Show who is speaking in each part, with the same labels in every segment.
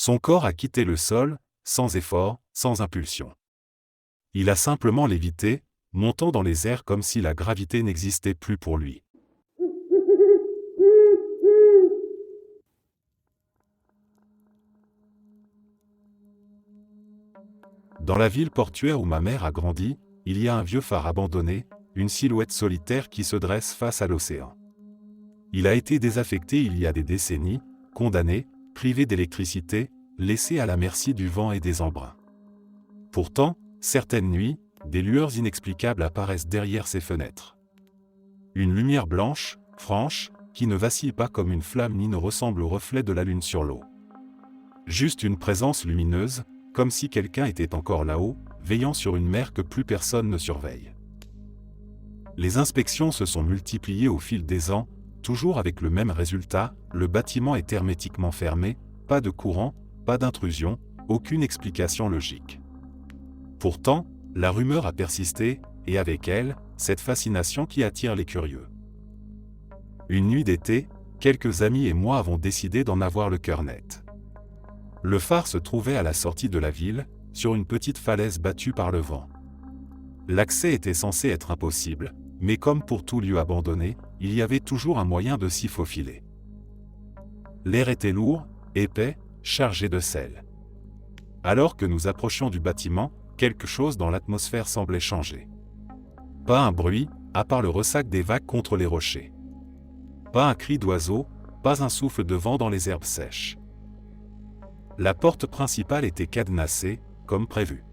Speaker 1: Son corps a quitté le sol, sans effort, sans impulsion. Il a simplement lévité, montant dans les airs comme si la gravité n'existait plus pour lui. Dans la ville portuaire où ma mère a grandi, il y a un vieux phare abandonné, une silhouette solitaire qui se dresse face à l'océan. Il a été désaffecté il y a des décennies, condamné, privé d'électricité, laissé à la merci du vent et des embruns. Pourtant, certaines nuits, des lueurs inexplicables apparaissent derrière ses fenêtres. Une lumière blanche, franche, qui ne vacille pas comme une flamme ni ne ressemble au reflet de la lune sur l'eau. Juste une présence lumineuse, comme si quelqu'un était encore là-haut, veillant sur une mer que plus personne ne surveille. Les inspections se sont multipliées au fil des ans, toujours avec le même résultat, le bâtiment est hermétiquement fermé, pas de courant, pas d'intrusion, aucune explication logique. Pourtant, la rumeur a persisté, et avec elle, cette fascination qui attire les curieux. Une nuit d'été, quelques amis et moi avons décidé d'en avoir le cœur net. Le phare se trouvait à la sortie de la ville, sur une petite falaise battue par le vent. L'accès était censé être impossible, mais comme pour tout lieu abandonné, il y avait toujours un moyen de s'y faufiler. L'air était lourd, épais, chargé de sel. Alors que nous approchions du bâtiment, quelque chose dans l'atmosphère semblait changer. Pas un bruit, à part le ressac des vagues contre les rochers. Pas un cri d'oiseau, pas un souffle de vent dans les herbes sèches. La porte principale était cadenassée, comme prévu.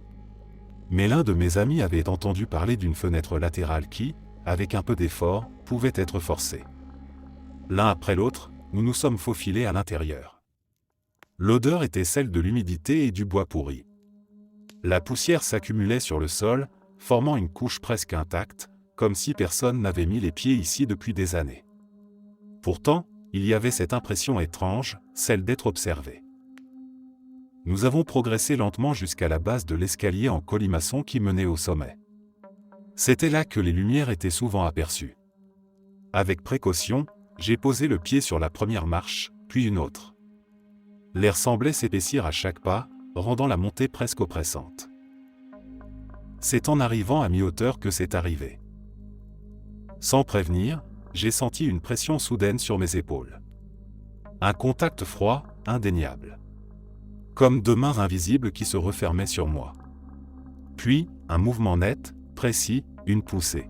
Speaker 1: Mais l'un de mes amis avait entendu parler d'une fenêtre latérale qui, avec un peu d'effort, pouvait être forcée. L'un après l'autre, nous nous sommes faufilés à l'intérieur. L'odeur était celle de l'humidité et du bois pourri. La poussière s'accumulait sur le sol, formant une couche presque intacte, comme si personne n'avait mis les pieds ici depuis des années. Pourtant, il y avait cette impression étrange, celle d'être observé. Nous avons progressé lentement jusqu'à la base de l'escalier en colimaçon qui menait au sommet. C'était là que les lumières étaient souvent aperçues. Avec précaution, j'ai posé le pied sur la première marche, puis une autre. L'air semblait s'épaissir à chaque pas, rendant la montée presque oppressante. C'est en arrivant à mi-hauteur que c'est arrivé. Sans prévenir, j'ai senti une pression soudaine sur mes épaules. Un contact froid, indéniable. Comme deux mains invisibles qui se refermaient sur moi. Puis, un mouvement net, précis, une poussée.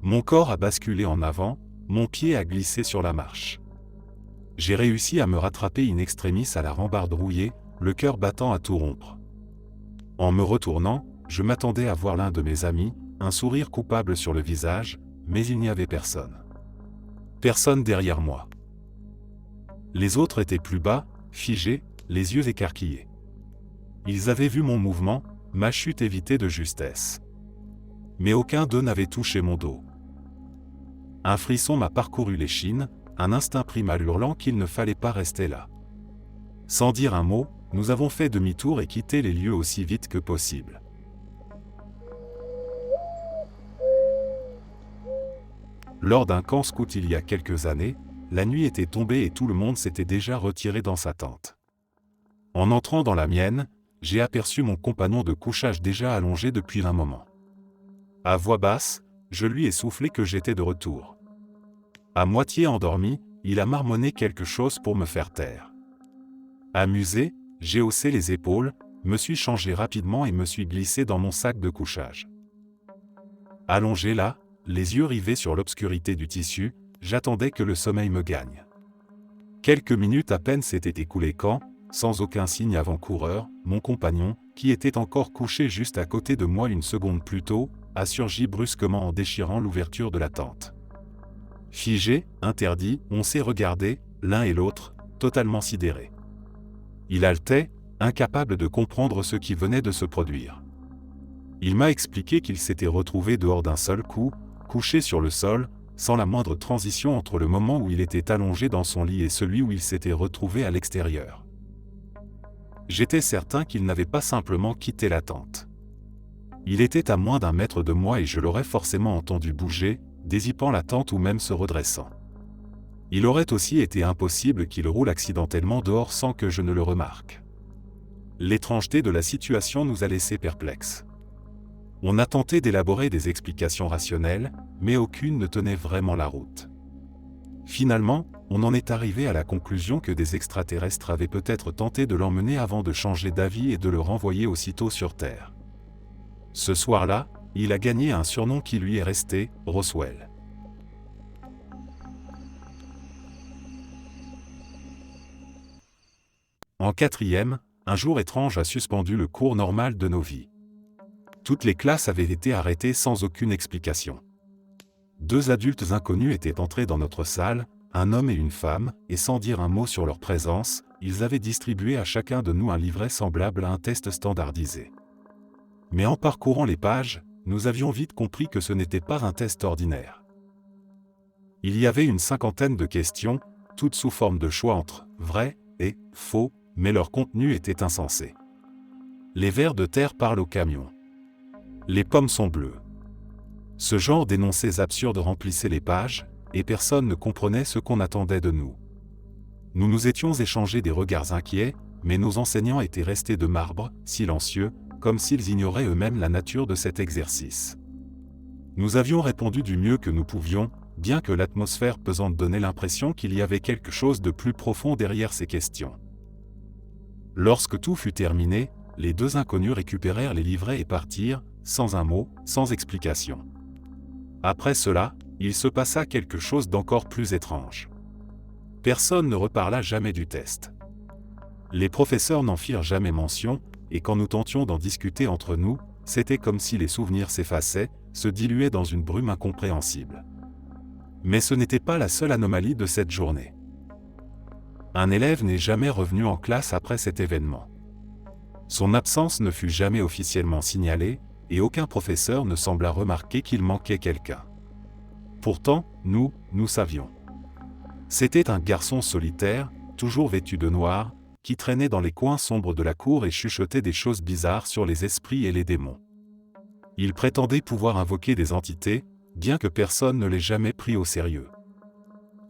Speaker 1: Mon corps a basculé en avant, mon pied a glissé sur la marche. J'ai réussi à me rattraper in extremis à la rambarde rouillée, le cœur battant à tout rompre. En me retournant, je m'attendais à voir l'un de mes amis, un sourire coupable sur le visage, mais il n'y avait personne. Personne derrière moi. Les autres étaient plus bas, figés, les yeux écarquillés. Ils avaient vu mon mouvement, ma chute évitée de justesse. Mais aucun d'eux n'avait touché mon dos. Un frisson m'a parcouru l'échine, un instinct primal hurlant qu'il ne fallait pas rester là. Sans dire un mot, nous avons fait demi-tour et quitté les lieux aussi vite que possible. Lors d'un camp scout il y a quelques années, la nuit était tombée et tout le monde s'était déjà retiré dans sa tente. En entrant dans la mienne, j'ai aperçu mon compagnon de couchage déjà allongé depuis un moment. À voix basse, je lui ai soufflé que j'étais de retour. À moitié endormi, il a marmonné quelque chose pour me faire taire. Amusé, j'ai haussé les épaules, me suis changé rapidement et me suis glissé dans mon sac de couchage. Allongé là, les yeux rivés sur l'obscurité du tissu, j'attendais que le sommeil me gagne. Quelques minutes à peine s'étaient écoulées quand, sans aucun signe avant-coureur, mon compagnon, qui était encore couché juste à côté de moi une seconde plus tôt, a surgi brusquement en déchirant l'ouverture de la tente. Figé, interdit, on s'est regardé, l'un et l'autre, totalement sidérés. Il haletait, incapable de comprendre ce qui venait de se produire. Il m'a expliqué qu'il s'était retrouvé dehors d'un seul coup, couché sur le sol, sans la moindre transition entre le moment où il était allongé dans son lit et celui où il s'était retrouvé à l'extérieur. J'étais certain qu'il n'avait pas simplement quitté la tente. Il était à moins d'1 mètre de moi et je l'aurais forcément entendu bouger, dézippant la tente ou même se redressant. Il aurait aussi été impossible qu'il roule accidentellement dehors sans que je ne le remarque. L'étrangeté de la situation nous a laissés perplexes. On a tenté d'élaborer des explications rationnelles, mais aucune ne tenait vraiment la route. Finalement, on en est arrivé à la conclusion que des extraterrestres avaient peut-être tenté de l'emmener avant de changer d'avis et de le renvoyer aussitôt sur Terre. Ce soir-là, il a gagné un surnom qui lui est resté, Roswell. En quatrième, un jour étrange a suspendu le cours normal de nos vies. Toutes les classes avaient été arrêtées sans aucune explication. 2 adultes inconnus étaient entrés dans notre salle, un homme et une femme, et sans dire un mot sur leur présence, ils avaient distribué à chacun de nous un livret semblable à un test standardisé. Mais en parcourant les pages, nous avions vite compris que ce n'était pas un test ordinaire. Il y avait une 50aine de questions, toutes sous forme de choix entre vrai et faux, mais leur contenu était insensé. Les vers de terre parlent au camion. Les pommes sont bleues. Ce genre d'énoncés absurdes remplissait les pages, et personne ne comprenait ce qu'on attendait de nous. Nous nous étions échangés des regards inquiets, mais nos enseignants étaient restés de marbre, silencieux, comme s'ils ignoraient eux-mêmes la nature de cet exercice. Nous avions répondu du mieux que nous pouvions, bien que l'atmosphère pesante donnait l'impression qu'il y avait quelque chose de plus profond derrière ces questions. Lorsque tout fut terminé, les 2 inconnus récupérèrent les livrets et partirent, sans un mot, sans explication. Après cela, il se passa quelque chose d'encore plus étrange. Personne ne reparla jamais du test. Les professeurs n'en firent jamais mention, et quand nous tentions d'en discuter entre nous, c'était comme si les souvenirs s'effaçaient, se diluaient dans une brume incompréhensible. Mais ce n'était pas la seule anomalie de cette journée. Un élève n'est jamais revenu en classe après cet événement. Son absence ne fut jamais officiellement signalée, et aucun professeur ne sembla remarquer qu'il manquait quelqu'un. Pourtant, nous savions. C'était un garçon solitaire, toujours vêtu de noir, qui traînait dans les coins sombres de la cour et chuchotait des choses bizarres sur les esprits et les démons. Il prétendait pouvoir invoquer des entités, bien que personne ne l'ait jamais pris au sérieux.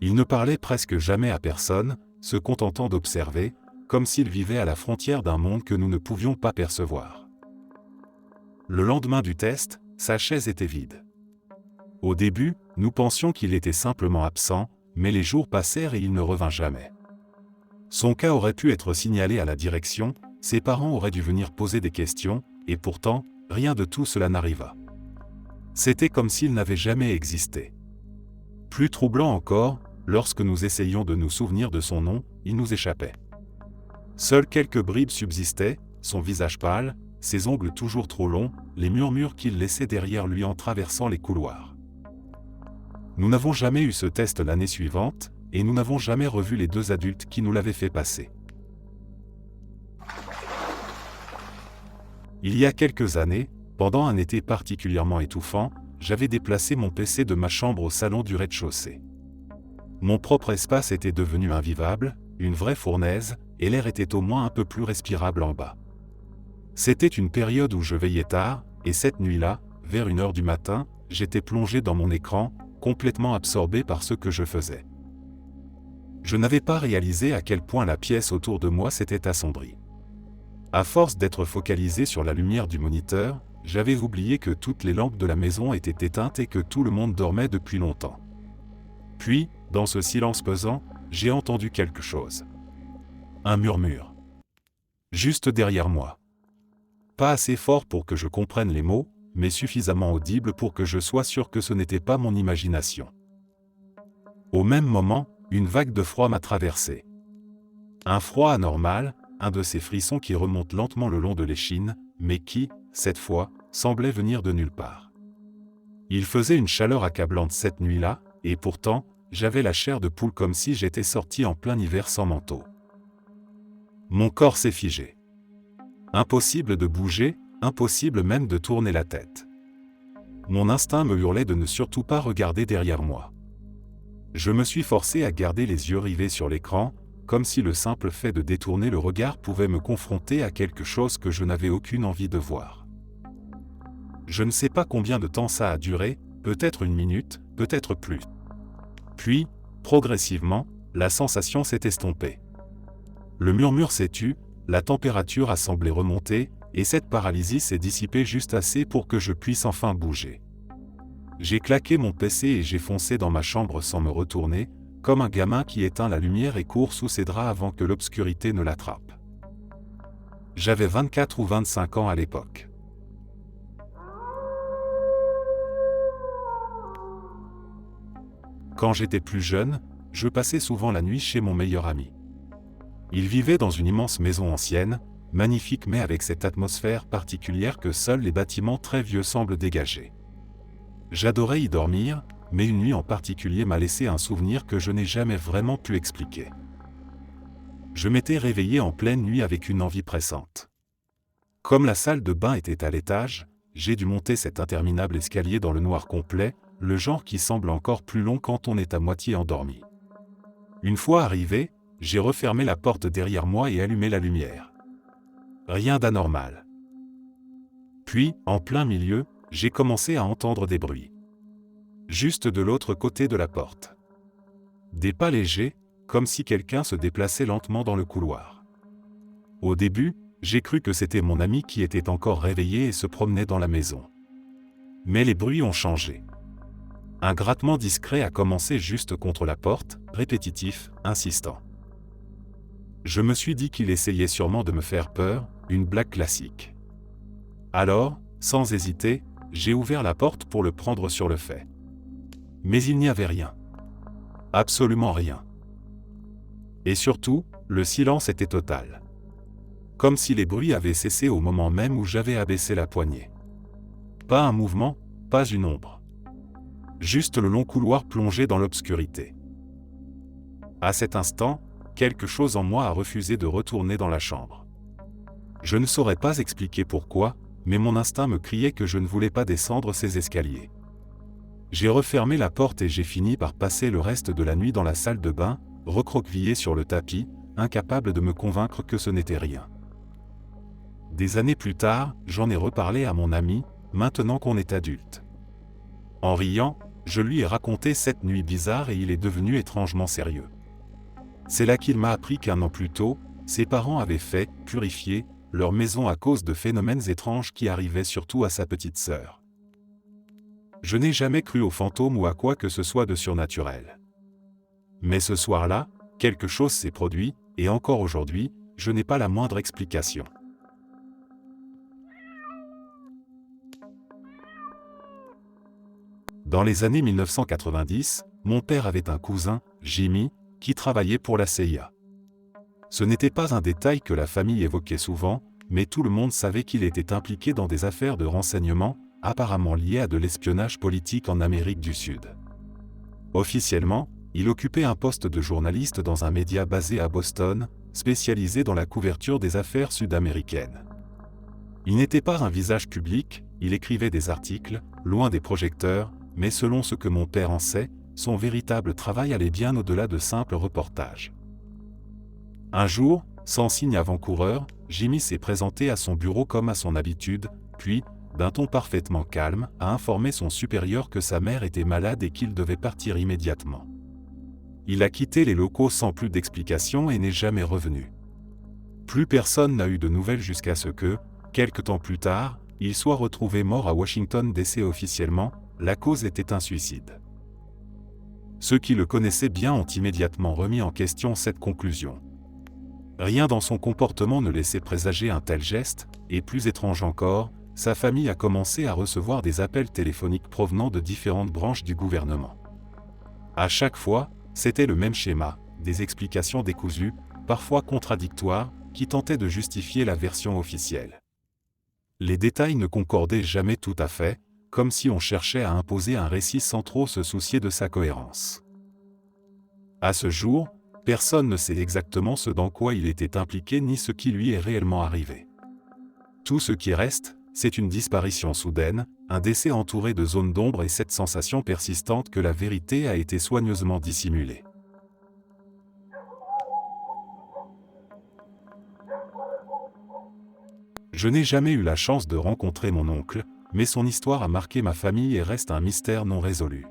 Speaker 1: Il ne parlait presque jamais à personne, se contentant d'observer, comme s'il vivait à la frontière d'un monde que nous ne pouvions pas percevoir. Le lendemain du test, sa chaise était vide. Au début, nous pensions qu'il était simplement absent, mais les jours passèrent et il ne revint jamais. Son cas aurait pu être signalé à la direction, ses parents auraient dû venir poser des questions, et pourtant, rien de tout cela n'arriva. C'était comme s'il n'avait jamais existé. Plus troublant encore, lorsque nous essayions de nous souvenir de son nom, il nous échappait. Seules quelques bribes subsistaient, son visage pâle, ses ongles toujours trop longs, les murmures qu'il laissait derrière lui en traversant les couloirs. Nous n'avons jamais eu ce test l'année suivante, et nous n'avons jamais revu les 2 adultes qui nous l'avaient fait passer. Il y a quelques années, pendant un été particulièrement étouffant, j'avais déplacé mon PC de ma chambre au salon du rez-de-chaussée. Mon propre espace était devenu invivable, une vraie fournaise, et l'air était au moins un peu plus respirable en bas. C'était une période où je veillais tard, et cette nuit-là, vers 1h du matin, j'étais plongé dans mon écran, complètement absorbé par ce que je faisais. Je n'avais pas réalisé à quel point la pièce autour de moi s'était assombrie. À force d'être focalisé sur la lumière du moniteur, j'avais oublié que toutes les lampes de la maison étaient éteintes et que tout le monde dormait depuis longtemps. Puis, dans ce silence pesant, j'ai entendu quelque chose. Un murmure. Juste derrière moi. Pas assez fort pour que je comprenne les mots, mais suffisamment audible pour que je sois sûr que ce n'était pas mon imagination. Au même moment, une vague de froid m'a traversé. Un froid anormal, un de ces frissons qui remontent lentement le long de l'échine, mais qui, cette fois, semblait venir de nulle part. Il faisait une chaleur accablante cette nuit-là, et pourtant, j'avais la chair de poule comme si j'étais sorti en plein hiver sans manteau. Mon corps s'est figé. Impossible de bouger, impossible même de tourner la tête. Mon instinct me hurlait de ne surtout pas regarder derrière moi. Je me suis forcé à garder les yeux rivés sur l'écran, comme si le simple fait de détourner le regard pouvait me confronter à quelque chose que je n'avais aucune envie de voir. Je ne sais pas combien de temps ça a duré, peut-être 1 minute, peut-être plus. Puis, Progressivement, la sensation s'est estompée. Le murmure s'est tu, la température a semblé remonter, et cette paralysie s'est dissipée juste assez pour que je puisse enfin bouger. J'ai claqué mon PC et j'ai foncé dans ma chambre sans me retourner, comme un gamin qui éteint la lumière et court sous ses draps avant que l'obscurité ne l'attrape. J'avais 24 ou 25 ans à l'époque. Quand j'étais plus jeune, je passais souvent la nuit chez mon meilleur ami. Il vivait dans une immense maison ancienne, magnifique mais avec cette atmosphère particulière que seuls les bâtiments très vieux semblent dégager. J'adorais y dormir, mais une nuit en particulier m'a laissé un souvenir que je n'ai jamais vraiment pu expliquer. Je m'étais réveillé en pleine nuit avec une envie pressante. Comme la salle de bain était à l'étage, j'ai dû monter cet interminable escalier dans le noir complet, le genre qui semble encore plus long quand on est à moitié endormi. Une fois arrivé, j'ai refermé la porte derrière moi et allumé la lumière. Rien d'anormal. Puis, en plein milieu, j'ai commencé à entendre des bruits. Juste de l'autre côté de la porte. Des pas légers, comme si quelqu'un se déplaçait lentement dans le couloir. Au début, j'ai cru que c'était mon ami qui était encore réveillé et se promenait dans la maison. Mais les bruits ont changé. Un grattement discret a commencé juste contre la porte, répétitif, insistant. Je me suis dit qu'il essayait sûrement de me faire peur, une blague classique. Alors, sans hésiter, j'ai ouvert la porte pour le prendre sur le fait. Mais il n'y avait rien. Absolument rien. Et surtout, le silence était total. Comme si les bruits avaient cessé au moment même où j'avais abaissé la poignée. Pas un mouvement, pas une ombre. Juste le long couloir plongé dans l'obscurité. À cet instant, quelque chose en moi a refusé de retourner dans la chambre. Je ne saurais pas expliquer pourquoi, mais mon instinct me criait que je ne voulais pas descendre ces escaliers. J'ai refermé la porte et j'ai fini par passer le reste de la nuit dans la salle de bain, recroquevillé sur le tapis, incapable de me convaincre que ce n'était rien. Des années plus tard, j'en ai reparlé à mon ami, maintenant qu'on est adulte. En riant, je lui ai raconté cette nuit bizarre et il est devenu étrangement sérieux. C'est là qu'il m'a appris qu'un an plus tôt, ses parents avaient fait purifier leur maison à cause de phénomènes étranges qui arrivaient surtout à sa petite sœur. Je n'ai jamais cru aux fantômes ou à quoi que ce soit de surnaturel. Mais ce soir-là, quelque chose s'est produit, et encore aujourd'hui, je n'ai pas la moindre explication. Dans les années 1990, mon père avait un cousin, Jimmy, qui travaillait pour la CIA. Ce n'était pas un détail que la famille évoquait souvent, mais tout le monde savait qu'il était impliqué dans des affaires de renseignement, apparemment liées à de l'espionnage politique en Amérique du Sud. Officiellement, il occupait un poste de journaliste dans un média basé à Boston, spécialisé dans la couverture des affaires sud-américaines. Il n'était pas un visage public, il écrivait des articles, loin des projecteurs, mais selon ce que mon père en sait, son véritable travail allait bien au-delà de simples reportages. Un jour, sans signe avant-coureur, Jimmy s'est présenté à son bureau comme à son habitude, puis, d'un ton parfaitement calme, a informé son supérieur que sa mère était malade et qu'il devait partir immédiatement. Il a quitté les locaux sans plus d'explication et n'est jamais revenu. Plus personne n'a eu de nouvelles jusqu'à ce que, quelque temps plus tard, il soit retrouvé mort à Washington DC. Officiellement, la cause était un suicide. Ceux qui le connaissaient bien ont immédiatement remis en question cette conclusion. Rien dans son comportement ne laissait présager un tel geste, et plus étrange encore, sa famille a commencé à recevoir des appels téléphoniques provenant de différentes branches du gouvernement. À chaque fois, c'était le même schéma, des explications décousues, parfois contradictoires, qui tentaient de justifier la version officielle. Les détails ne concordaient jamais tout à fait, comme si on cherchait à imposer un récit sans trop se soucier de sa cohérence. À ce jour, personne ne sait exactement ce dans quoi il était impliqué ni ce qui lui est réellement arrivé. Tout ce qui reste, c'est une disparition soudaine, un décès entouré de zones d'ombre et cette sensation persistante que la vérité a été soigneusement dissimulée. Je n'ai jamais eu la chance de rencontrer mon oncle, mais son histoire a marqué ma famille et reste un mystère non résolu.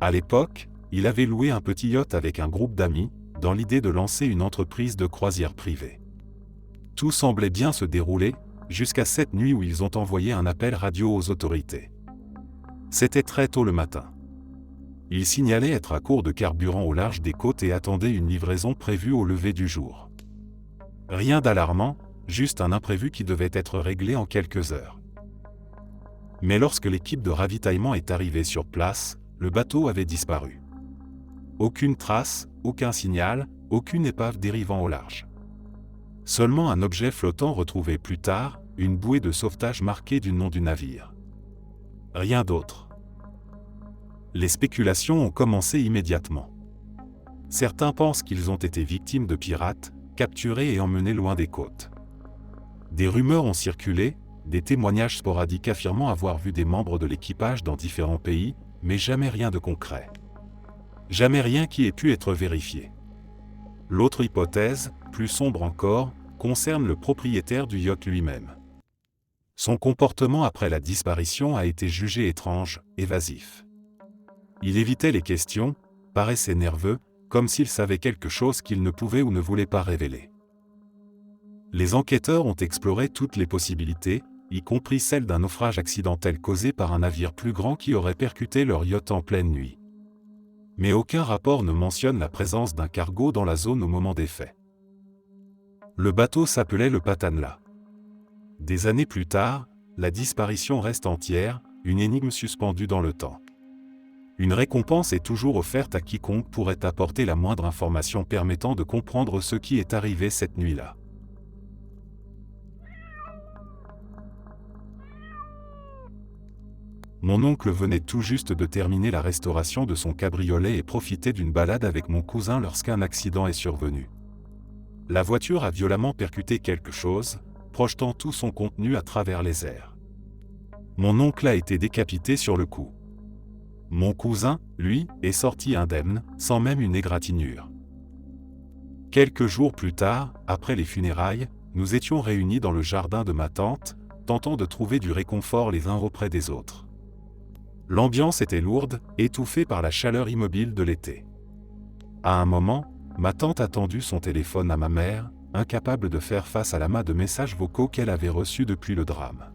Speaker 1: À l'époque, il avait loué un petit yacht avec un groupe d'amis, dans l'idée de lancer une entreprise de croisière privée. Tout semblait bien se dérouler, jusqu'à cette nuit où ils ont envoyé un appel radio aux autorités. C'était très tôt le matin. Ils signalaient être à court de carburant au large des côtes et attendaient une livraison prévue au lever du jour. Rien d'alarmant, juste un imprévu qui devait être réglé en quelques heures. Mais lorsque l'équipe de ravitaillement est arrivée sur place, le bateau avait disparu. Aucune trace, aucun signal, aucune épave dérivant au large. Seulement un objet flottant retrouvé plus tard, une bouée de sauvetage marquée du nom du navire. Rien d'autre. Les spéculations ont commencé immédiatement. Certains pensent qu'ils ont été victimes de pirates, capturés et emmenés loin des côtes. Des rumeurs ont circulé, des témoignages sporadiques affirmant avoir vu des membres de l'équipage dans différents pays, mais jamais rien de concret. Jamais rien qui ait pu être vérifié. L'autre hypothèse, plus sombre encore, concerne le propriétaire du yacht lui-même. Son comportement après la disparition a été jugé étrange, évasif. Il évitait les questions, paraissait nerveux, comme s'il savait quelque chose qu'il ne pouvait ou ne voulait pas révéler. Les enquêteurs ont exploré toutes les possibilités, y compris celle d'un naufrage accidentel causé par un navire plus grand qui aurait percuté leur yacht en pleine nuit. Mais aucun rapport ne mentionne la présence d'un cargo dans la zone au moment des faits. Le bateau s'appelait le Patanla. Des années plus tard, la disparition reste entière, une énigme suspendue dans le temps. Une récompense est toujours offerte à quiconque pourrait apporter la moindre information permettant de comprendre ce qui est arrivé cette nuit-là. Mon oncle venait tout juste de terminer la restauration de son cabriolet et profitait d'une balade avec mon cousin lorsqu'un accident est survenu. La voiture a violemment percuté quelque chose, projetant tout son contenu à travers les airs. Mon oncle a été décapité sur le coup. Mon cousin, lui, est sorti indemne, sans même une égratignure. Quelques jours plus tard, après les funérailles, nous étions réunis dans le jardin de ma tante, tentant de trouver du réconfort les uns auprès des autres. L'ambiance était lourde, étouffée par la chaleur immobile de l'été. À un moment, ma tante a tendu son téléphone à ma mère, incapable de faire face à l'amas de messages vocaux qu'elle avait reçus depuis le drame.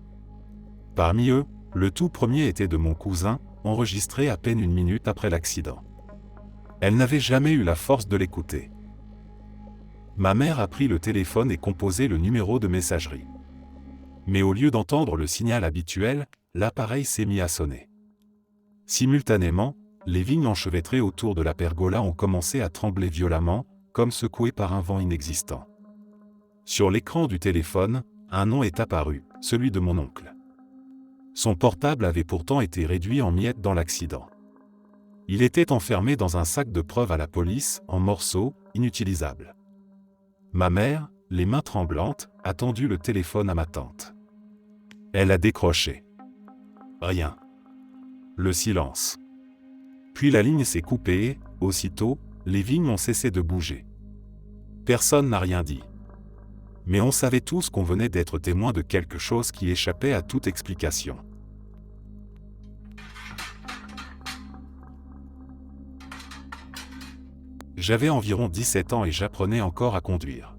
Speaker 1: Parmi eux, le tout premier était de mon cousin, enregistré à peine une minute après l'accident. Elle n'avait jamais eu la force de l'écouter. Ma mère a pris le téléphone et composé le numéro de messagerie. Mais au lieu d'entendre le signal habituel, l'appareil s'est mis à sonner. Simultanément, les vignes enchevêtrées autour de la pergola ont commencé à trembler violemment, comme secouées par un vent inexistant. Sur l'écran du téléphone, un nom est apparu, celui de mon oncle. Son portable avait pourtant été réduit en miettes dans l'accident. Il était enfermé dans un sac de preuves à la police, en morceaux, inutilisables. Ma mère, les mains tremblantes, a tendu le téléphone à ma tante. Elle a décroché. Rien. Le silence. Puis la ligne s'est coupée et, aussitôt, les vignes ont cessé de bouger. Personne n'a rien dit. Mais on savait tous qu'on venait d'être témoin de quelque chose qui échappait à toute explication. J'avais environ 17 ans et j'apprenais encore à conduire.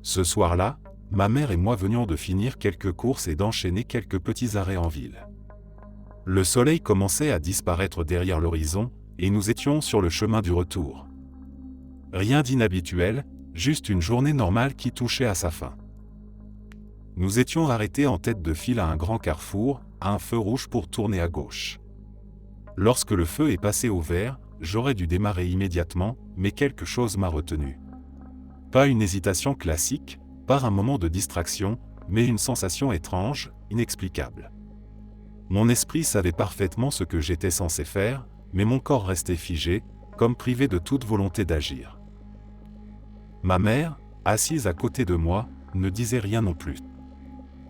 Speaker 1: Ce soir-là, ma mère et moi venions de finir quelques courses et d'enchaîner quelques petits arrêts en ville. Le soleil commençait à disparaître derrière l'horizon, et nous étions sur le chemin du retour. Rien d'inhabituel, juste une journée normale qui touchait à sa fin. Nous étions arrêtés en tête de file à un grand carrefour, à un feu rouge pour tourner à gauche. Lorsque le feu est passé au vert, j'aurais dû démarrer immédiatement, mais quelque chose m'a retenu. Pas une hésitation classique, pas un moment de distraction, mais une sensation étrange, inexplicable. Mon esprit savait parfaitement ce que j'étais censé faire, mais mon corps restait figé, comme privé de toute volonté d'agir. Ma mère, assise à côté de moi, ne disait rien non plus.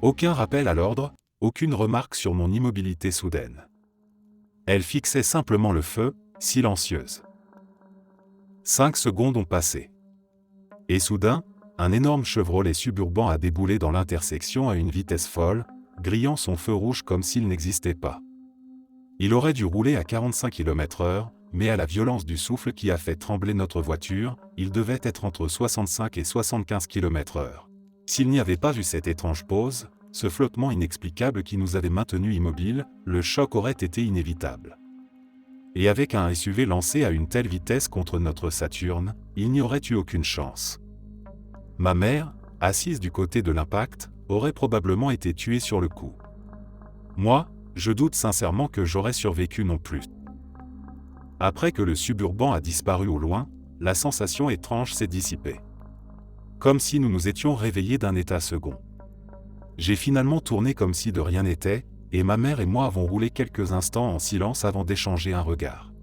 Speaker 1: Aucun rappel à l'ordre, aucune remarque sur mon immobilité soudaine. Elle fixait simplement le feu, silencieuse. 5 secondes ont passé. Et soudain, un énorme Chevrolet suburban a déboulé dans l'intersection à une vitesse folle, grillant son feu rouge comme s'il n'existait pas. Il aurait dû rouler à 45 km/h, mais à la violence du souffle qui a fait trembler notre voiture, il devait être entre 65 et 75 km/h. S'il n'y avait pas eu cette étrange pause, ce flottement inexplicable qui nous avait maintenus immobiles, le choc aurait été inévitable. Et avec un SUV lancé à une telle vitesse contre notre Saturne, il n'y aurait eu aucune chance. Ma mère, assise du côté de l'impact, aurait probablement été tuée sur le coup. Moi, je doute sincèrement que j'aurais survécu non plus. Après que le suburban a disparu au loin, la sensation étrange s'est dissipée. Comme si nous nous étions réveillés d'un état second. J'ai finalement tourné comme si de rien n'était, et ma mère et moi avons roulé quelques instants en silence avant d'échanger un regard.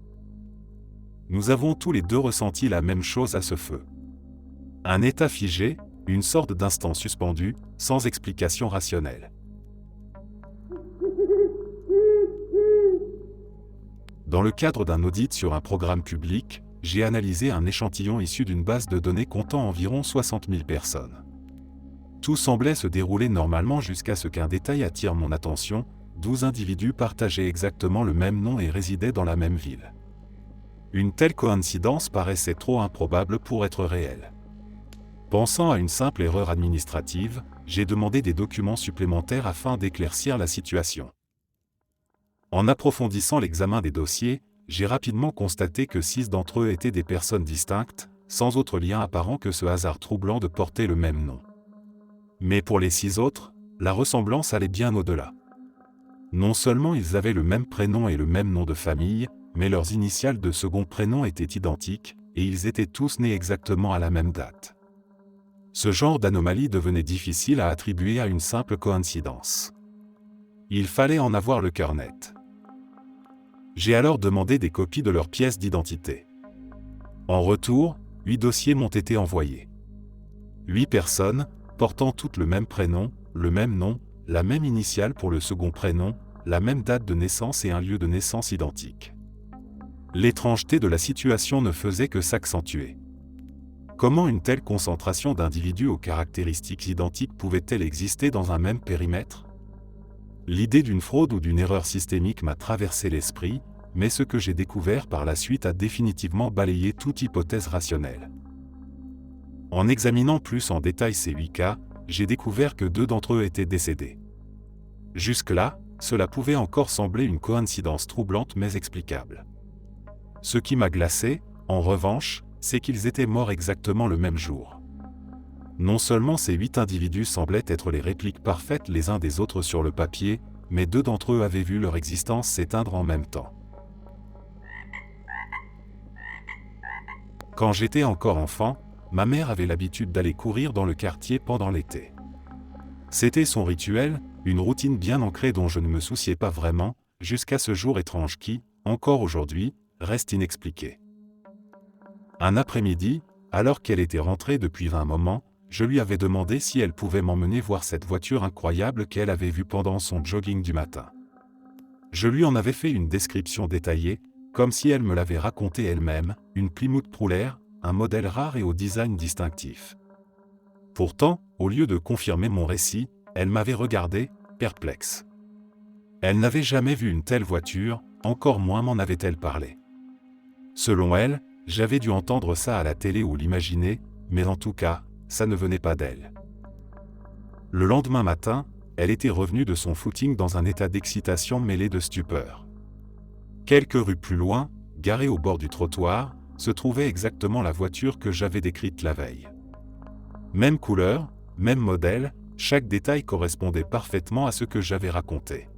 Speaker 1: Nous avons tous les deux ressenti la même chose à ce feu. Un état figé, une sorte d'instant suspendu, sans explication rationnelle. Dans le cadre d'un audit sur un programme public, j'ai analysé un échantillon issu d'une base de données comptant environ 60 000 personnes. Tout semblait se dérouler normalement jusqu'à ce qu'un détail attire mon attention, 12 individus partageaient exactement le même nom et résidaient dans la même ville. Une telle coïncidence paraissait trop improbable pour être réelle. Pensant à une simple erreur administrative, j'ai demandé des documents supplémentaires afin d'éclaircir la situation. En approfondissant l'examen des dossiers, j'ai rapidement constaté que 6 d'entre eux étaient des personnes distinctes, sans autre lien apparent que ce hasard troublant de porter le même nom. Mais pour les 6 autres, la ressemblance allait bien au-delà. Non seulement ils avaient le même prénom et le même nom de famille, mais leurs initiales de second prénom étaient identiques, et ils étaient tous nés exactement à la même date. Ce genre d'anomalie devenait difficile à attribuer à une simple coïncidence. Il fallait en avoir le cœur net. J'ai alors demandé des copies de leurs pièces d'identité. En retour, 8 dossiers m'ont été envoyés. 8 personnes, portant toutes le même prénom, le même nom, la même initiale pour le second prénom, la même date de naissance et un lieu de naissance identique. L'étrangeté de la situation ne faisait que s'accentuer. Comment une telle concentration d'individus aux caractéristiques identiques pouvait-elle exister dans un même périmètre ? L'idée d'une fraude ou d'une erreur systémique m'a traversé l'esprit, mais ce que j'ai découvert par la suite a définitivement balayé toute hypothèse rationnelle. En examinant plus en détail ces 8 cas, j'ai découvert que 2 d'entre eux étaient décédés. Jusque-là, cela pouvait encore sembler une coïncidence troublante mais explicable. Ce qui m'a glacé, en revanche, c'est qu'ils étaient morts exactement le même jour. Non seulement ces 8 individus semblaient être les répliques parfaites les uns des autres sur le papier, mais 2 d'entre eux avaient vu leur existence s'éteindre en même temps. Quand j'étais encore enfant, ma mère avait l'habitude d'aller courir dans le quartier pendant l'été. C'était son rituel, une routine bien ancrée dont je ne me souciais pas vraiment, jusqu'à ce jour étrange qui, encore aujourd'hui, reste inexpliqué. Un après-midi, alors qu'elle était rentrée depuis un moment, je lui avais demandé si elle pouvait m'emmener voir cette voiture incroyable qu'elle avait vue pendant son jogging du matin. Je lui en avais fait une description détaillée, comme si elle me l'avait raconté elle-même, une Plymouth Prowler, un modèle rare et au design distinctif. Pourtant, au lieu de confirmer mon récit, elle m'avait regardé, perplexe. Elle n'avait jamais vu une telle voiture, encore moins m'en avait-elle parlé. Selon elle, j'avais dû entendre ça à la télé ou l'imaginer, mais en tout cas, ça ne venait pas d'elle. Le lendemain matin, elle était revenue de son footing dans un état d'excitation mêlé de stupeur. Quelques rues plus loin, garée au bord du trottoir, se trouvait exactement la voiture que j'avais décrite la veille. Même couleur, même modèle, chaque détail correspondait parfaitement à ce que j'avais raconté.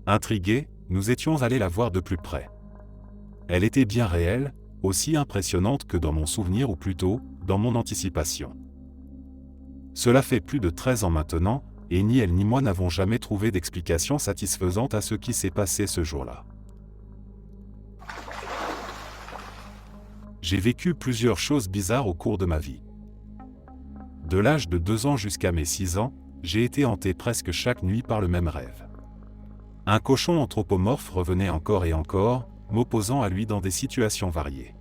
Speaker 1: Intrigués, nous étions allés la voir de plus près. Elle était bien réelle, aussi impressionnante que dans mon souvenir ou plutôt, dans mon anticipation. Cela fait plus de 13 ans maintenant, et ni elle ni moi n'avons jamais trouvé d'explication satisfaisante à ce qui s'est passé ce jour-là. J'ai vécu plusieurs choses bizarres au cours de ma vie. De l'âge de 2 ans jusqu'à mes 6 ans, j'ai été hanté presque chaque nuit par le même rêve. Un cochon anthropomorphe revenait encore et encore, m'opposant à lui dans des situations variées.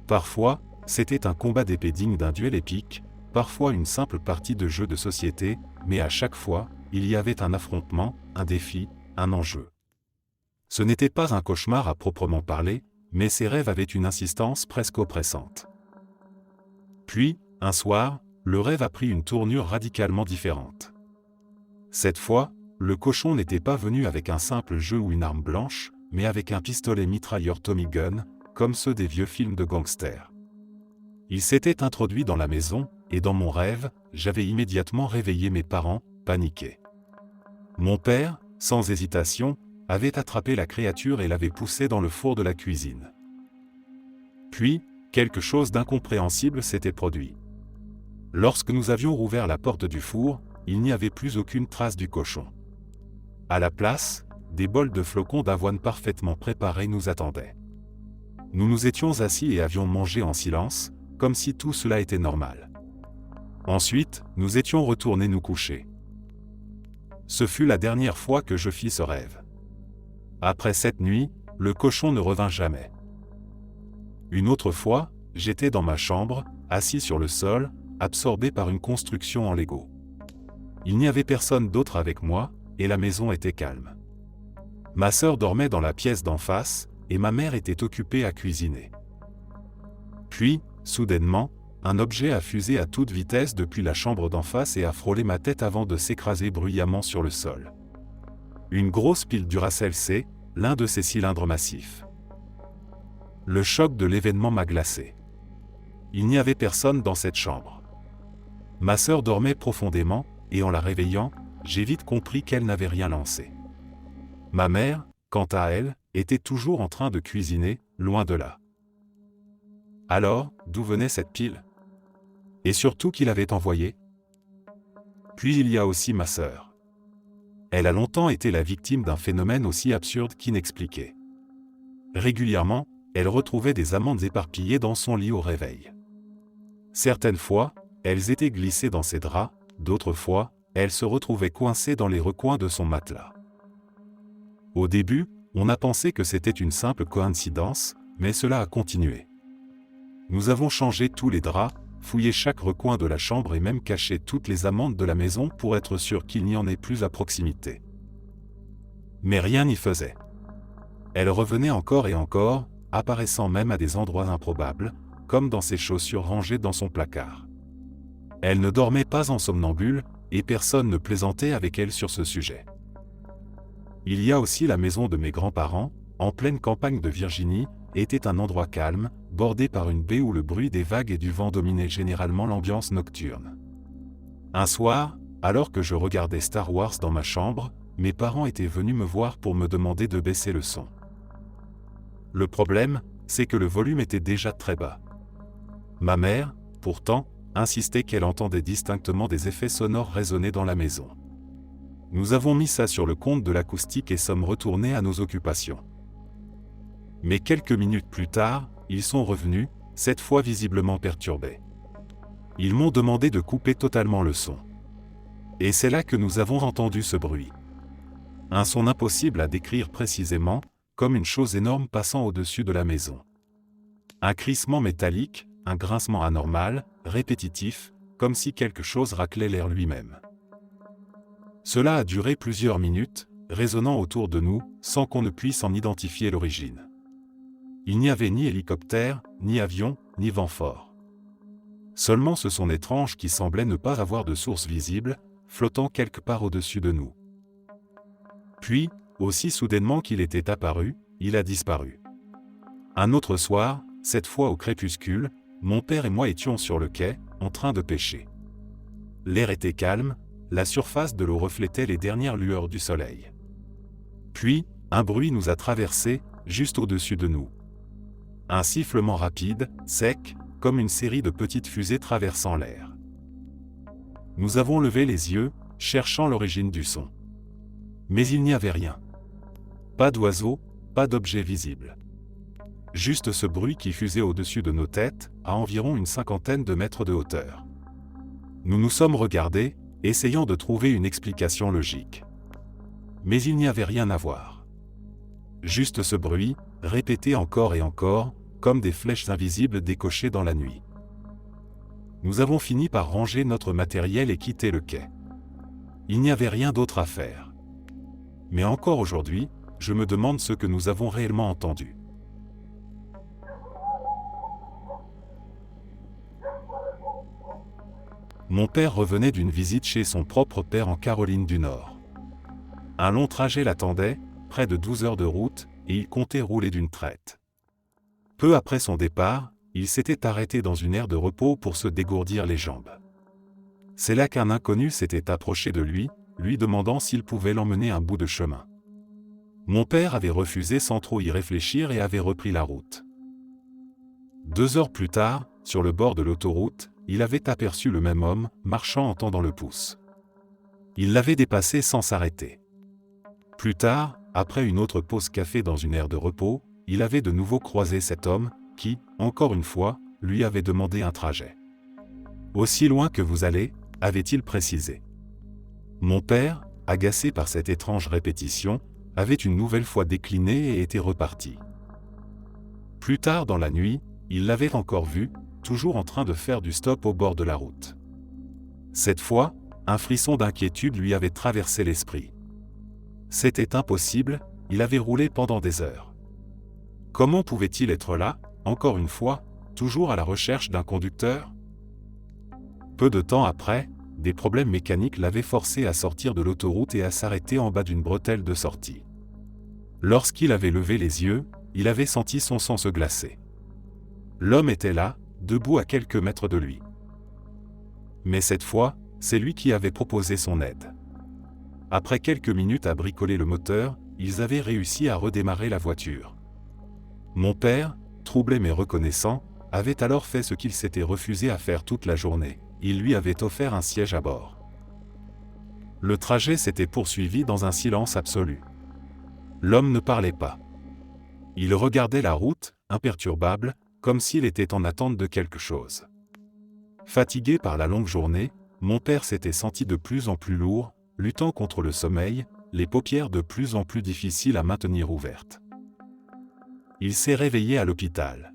Speaker 1: Parfois, c'était un combat d'épée digne d'un duel épique, parfois une simple partie de jeu de société, mais à chaque fois, il y avait un affrontement, un défi, un enjeu. Ce n'était pas un cauchemar à proprement parler, mais ces rêves avaient une insistance presque oppressante. Puis, un soir, le rêve a pris une tournure radicalement différente. Cette fois, le cochon n'était pas venu avec un simple jeu ou une arme blanche, mais avec un pistolet mitrailleur Tommy Gun, comme ceux des vieux films de gangsters. Il s'était introduit dans la maison, et dans mon rêve, j'avais immédiatement réveillé mes parents, paniqués. Mon père, sans hésitation, avait attrapé la créature et l'avait poussée dans le four de la cuisine. Puis, quelque chose d'incompréhensible s'était produit. Lorsque nous avions rouvert la porte du four, il n'y avait plus aucune trace du cochon. À la place, des bols de flocons d'avoine parfaitement préparés nous attendaient. Nous nous étions assis et avions mangé en silence, comme si tout cela était normal. Ensuite, nous étions retournés nous coucher. Ce fut la dernière fois que je fis ce rêve. Après cette nuit, le cochon ne revint jamais. Une autre fois, j'étais dans ma chambre, assis sur le sol, absorbé par une construction en Lego. Il n'y avait personne d'autre avec moi, et la maison était calme. Ma sœur dormait dans la pièce d'en face, et ma mère était occupée à cuisiner. Puis, soudainement, un objet a fusé à toute vitesse depuis la chambre d'en face et a frôlé ma tête avant de s'écraser bruyamment sur le sol. Une grosse pile Duracell-C, l'un de ces cylindres massifs. Le choc de l'événement m'a glacé. Il n'y avait personne dans cette chambre. Ma sœur dormait profondément, et en la réveillant, j'ai vite compris qu'elle n'avait rien lancé. Ma mère, quant à elle, était toujours en train de cuisiner, loin de là. Alors, d'où venait cette pile? Et surtout qui l'avait envoyée? Puis il y a aussi ma sœur. Elle a longtemps été la victime d'un phénomène aussi absurde qu'inexpliqué. Régulièrement, elle retrouvait des amandes éparpillées dans son lit au réveil. Certaines fois, elles étaient glissées dans ses draps, d'autres fois, elles se retrouvaient coincées dans les recoins de son matelas. Au début, on a pensé que c'était une simple coïncidence, mais cela a continué. Nous avons changé tous les draps, fouillé chaque recoin de la chambre et même caché toutes les amandes de la maison pour être sûr qu'il n'y en ait plus à proximité. Mais rien n'y faisait. Elle revenait encore et encore, apparaissant même à des endroits improbables, comme dans ses chaussures rangées dans son placard. Elle ne dormait pas en somnambule, et personne ne plaisantait avec elle sur ce sujet. Il y a aussi la maison de mes grands-parents, en pleine campagne de Virginie, était un endroit calme, bordé par une baie où le bruit des vagues et du vent dominait généralement l'ambiance nocturne. Un soir, alors que je regardais Star Wars dans ma chambre, mes parents étaient venus me voir pour me demander de baisser le son. Le problème, c'est que le volume était déjà très bas. Ma mère, pourtant, insistait qu'elle entendait distinctement des effets sonores résonner dans la maison. Nous avons mis ça sur le compte de l'acoustique et sommes retournés à nos occupations. Mais quelques minutes plus tard, ils sont revenus, cette fois visiblement perturbés. Ils m'ont demandé de couper totalement le son. Et c'est là que nous avons entendu ce bruit. Un son impossible à décrire précisément, comme une chose énorme passant au-dessus de la maison. Un crissement métallique, un grincement anormal, répétitif, comme si quelque chose raclait l'air lui-même. Cela a duré plusieurs minutes, résonnant autour de nous, sans qu'on ne puisse en identifier l'origine. Il n'y avait ni hélicoptère, ni avion, ni vent fort. Seulement ce son étrange qui semblait ne pas avoir de source visible, flottant quelque part au-dessus de nous. Puis, aussi soudainement qu'il était apparu, il a disparu. Un autre soir, cette fois au crépuscule, mon père et moi étions sur le quai, en train de pêcher. L'air était calme, la surface de l'eau reflétait les dernières lueurs du soleil. Puis, un bruit nous a traversés, juste au-dessus de nous. Un sifflement rapide, sec, comme une série de petites fusées traversant l'air. Nous avons levé les yeux, cherchant l'origine du son. Mais il n'y avait rien. Pas d'oiseaux, pas d'objets visibles. Juste ce bruit qui fusait au-dessus de nos têtes, à environ une 50aine de mètres de hauteur. Nous nous sommes regardés, essayant de trouver une explication logique. Mais il n'y avait rien à voir. Juste ce bruit, répété encore et encore, comme des flèches invisibles décochées dans la nuit. Nous avons fini par ranger notre matériel et quitter le quai. Il n'y avait rien d'autre à faire. Mais encore aujourd'hui, je me demande ce que nous avons réellement entendu. Mon père revenait d'une visite chez son propre père en Caroline du Nord. Un long trajet l'attendait, près de 12 heures de route, et il comptait rouler d'une traite. Peu après son départ, il s'était arrêté dans une aire de repos pour se dégourdir les jambes. C'est là qu'un inconnu s'était approché de lui, lui demandant s'il pouvait l'emmener un bout de chemin. Mon père avait refusé sans trop y réfléchir et avait repris la route. 2 heures plus tard, sur le bord de l'autoroute, il avait aperçu le même homme, marchant en tendant le pouce. Il l'avait dépassé sans s'arrêter. Plus tard, après une autre pause café dans une aire de repos, il avait de nouveau croisé cet homme, qui, encore une fois, lui avait demandé un trajet. « Aussi loin que vous allez ?» avait-il précisé. Mon père, agacé par cette étrange répétition, avait une nouvelle fois décliné et était reparti. Plus tard dans la nuit, il l'avait encore vu, toujours en train de faire du stop au bord de la route. Cette fois, un frisson d'inquiétude lui avait traversé l'esprit. C'était impossible, il avait roulé pendant des heures. Comment pouvait-il être là, encore une fois, toujours à la recherche d'un conducteur ? Peu de temps après, des problèmes mécaniques l'avaient forcé à sortir de l'autoroute et à s'arrêter en bas d'une bretelle de sortie. Lorsqu'il avait levé les yeux, il avait senti son sang se glacer. L'homme était là, debout à quelques mètres de lui. Mais cette fois, c'est lui qui avait proposé son aide. Après quelques minutes à bricoler le moteur, ils avaient réussi à redémarrer la voiture. Mon père, troublé mais reconnaissant, avait alors fait ce qu'il s'était refusé à faire toute la journée. Il lui avait offert un siège à bord. Le trajet s'était poursuivi dans un silence absolu. L'homme ne parlait pas. Il regardait la route, imperturbable, comme s'il était en attente de quelque chose. Fatigué par la longue journée, mon père s'était senti de plus en plus lourd, luttant contre le sommeil, les paupières de plus en plus difficiles à maintenir ouvertes. Il s'est réveillé à l'hôpital.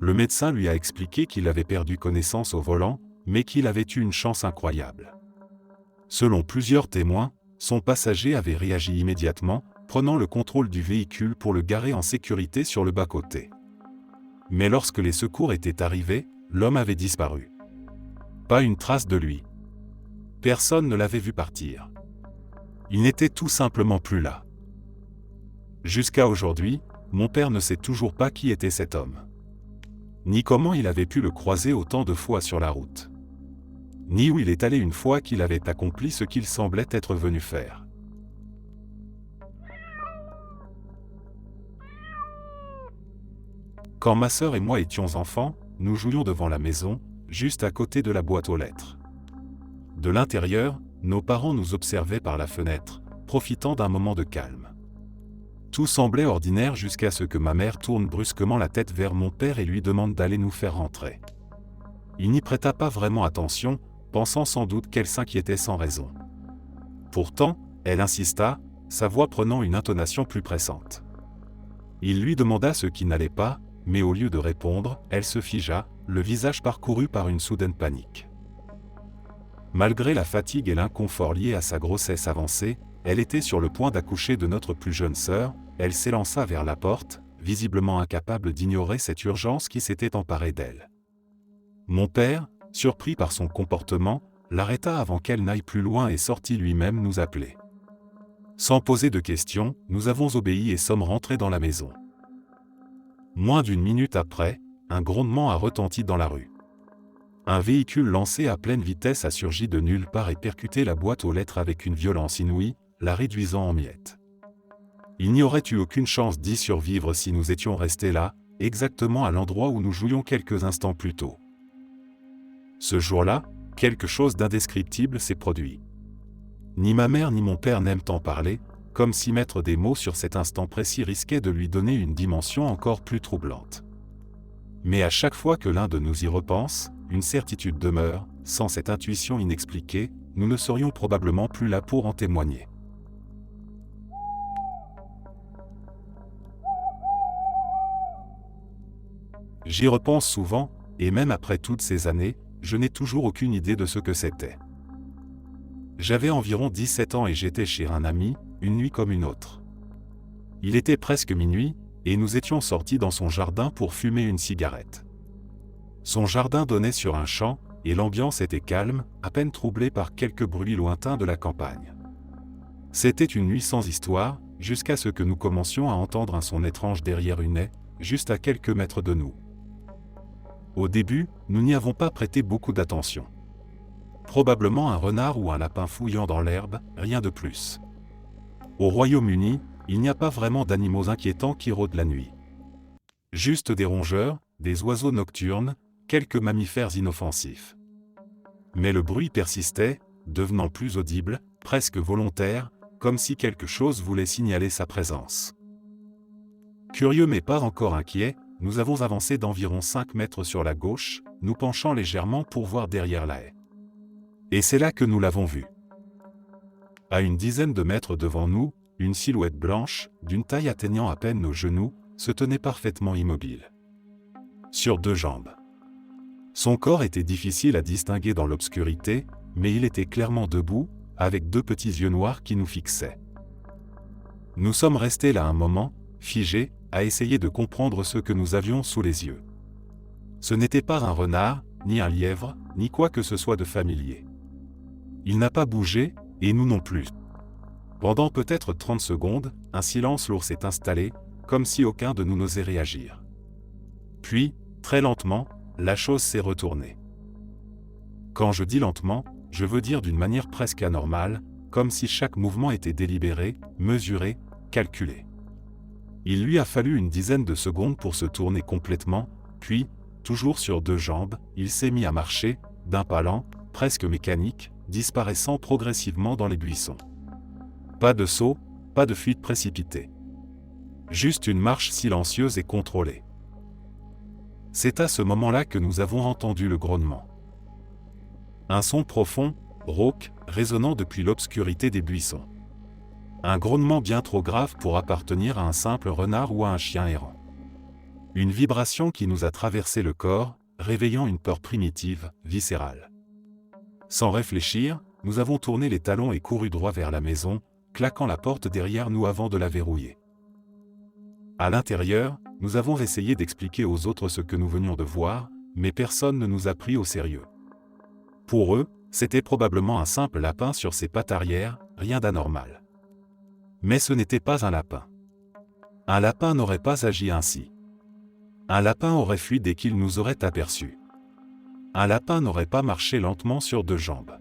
Speaker 1: Le médecin lui a expliqué qu'il avait perdu connaissance au volant, mais qu'il avait eu une chance incroyable. Selon plusieurs témoins, son passager avait réagi immédiatement, prenant le contrôle du véhicule pour le garer en sécurité sur le bas-côté. Mais lorsque les secours étaient arrivés, l'homme avait disparu. Pas une trace de lui. Personne ne l'avait vu partir. Il n'était tout simplement plus là. Jusqu'à aujourd'hui, mon père ne sait toujours pas qui était cet homme. Ni comment il avait pu le croiser autant de fois sur la route. Ni où il est allé une fois qu'il avait accompli ce qu'il semblait être venu faire. Quand ma sœur et moi étions enfants, nous jouions devant la maison, juste à côté de la boîte aux lettres. De l'intérieur, nos parents nous observaient par la fenêtre, profitant d'un moment de calme. Tout semblait ordinaire jusqu'à ce que ma mère tourne brusquement la tête vers mon père et lui demande d'aller nous faire rentrer. Il n'y prêta pas vraiment attention, pensant sans doute qu'elle s'inquiétait sans raison. Pourtant, elle insista, sa voix prenant une intonation plus pressante. Il lui demanda ce qui n'allait pas, mais au lieu de répondre, elle se figea, le visage parcouru par une soudaine panique. Malgré la fatigue et l'inconfort liés à sa grossesse avancée, elle était sur le point d'accoucher de notre plus jeune sœur, elle s'élança vers la porte, visiblement incapable d'ignorer cette urgence qui s'était emparée d'elle. Mon père, surpris par son comportement, l'arrêta avant qu'elle n'aille plus loin et sortit lui-même nous appeler. Sans poser de questions, nous avons obéi et sommes rentrés dans la maison. Moins d'une minute après, un grondement a retenti dans la rue. Un véhicule lancé à pleine vitesse a surgi de nulle part et percuté la boîte aux lettres avec une violence inouïe, la réduisant en miettes. Il n'y aurait eu aucune chance d'y survivre si nous étions restés là, exactement à l'endroit où nous jouions quelques instants plus tôt. Ce jour-là, quelque chose d'indescriptible s'est produit. Ni ma mère ni mon père n'aiment en parler, comme si mettre des mots sur cet instant précis risquait de lui donner une dimension encore plus troublante. Mais à chaque fois que l'un de nous y repense, une certitude demeure, sans cette intuition inexpliquée, nous ne serions probablement plus là pour en témoigner. J'y repense souvent, et même après toutes ces années, je n'ai toujours aucune idée de ce que c'était. J'avais environ 17 ans et j'étais chez un ami, une nuit comme une autre. Il était presque minuit, et nous étions sortis dans son jardin pour fumer une cigarette. Son jardin donnait sur un champ, et l'ambiance était calme, à peine troublée par quelques bruits lointains de la campagne. C'était une nuit sans histoire, jusqu'à ce que nous commencions à entendre un son étrange derrière une haie, juste à quelques mètres de nous. Au début, nous n'y avons pas prêté beaucoup d'attention. Probablement un renard ou un lapin fouillant dans l'herbe, rien de plus. Au Royaume-Uni, il n'y a pas vraiment d'animaux inquiétants qui rôdent la nuit. Juste des rongeurs, des oiseaux nocturnes, quelques mammifères inoffensifs. Mais le bruit persistait, devenant plus audible, presque volontaire, comme si quelque chose voulait signaler sa présence. Curieux mais pas encore inquiets, nous avons avancé d'environ 5 mètres sur la gauche, nous penchant légèrement pour voir derrière la haie. Et c'est là que nous l'avons vu. À une dizaine de mètres devant nous, une silhouette blanche, d'une taille atteignant à peine nos genoux, se tenait parfaitement immobile. Sur 2 jambes. Son corps était difficile à distinguer dans l'obscurité, mais il était clairement debout, avec 2 petits yeux noirs qui nous fixaient. Nous sommes restés là un moment, figés, à essayer de comprendre ce que nous avions sous les yeux. Ce n'était pas un renard, ni un lièvre, ni quoi que ce soit de familier. Il n'a pas bougé, et nous non plus. Pendant peut-être 30 secondes, un silence lourd s'est installé, comme si aucun de nous n'osait réagir. Puis, très lentement, la chose s'est retournée. Quand je dis lentement, je veux dire d'une manière presque anormale, comme si chaque mouvement était délibéré, mesuré, calculé. Il lui a fallu une dizaine de secondes pour se tourner complètement, puis, toujours sur 2 jambes, il s'est mis à marcher, d'un pas lent, presque mécanique, disparaissant progressivement dans les buissons. Pas de saut, pas de fuite précipitée. Juste une marche silencieuse et contrôlée. C'est à ce moment-là que nous avons entendu le grognement. Un son profond, rauque, résonnant depuis l'obscurité des buissons. Un grognement bien trop grave pour appartenir à un simple renard ou à un chien errant. Une vibration qui nous a traversé le corps, réveillant une peur primitive, viscérale. Sans réfléchir, nous avons tourné les talons et couru droit vers la maison, claquant la porte derrière nous avant de la verrouiller. À l'intérieur, nous avons essayé d'expliquer aux autres ce que nous venions de voir, mais personne ne nous a pris au sérieux. Pour eux, c'était probablement un simple lapin sur ses pattes arrière, rien d'anormal. Mais ce n'était pas un lapin. Un lapin n'aurait pas agi ainsi. Un lapin aurait fui dès qu'il nous aurait aperçus. Un lapin n'aurait pas marché lentement sur 2 jambes.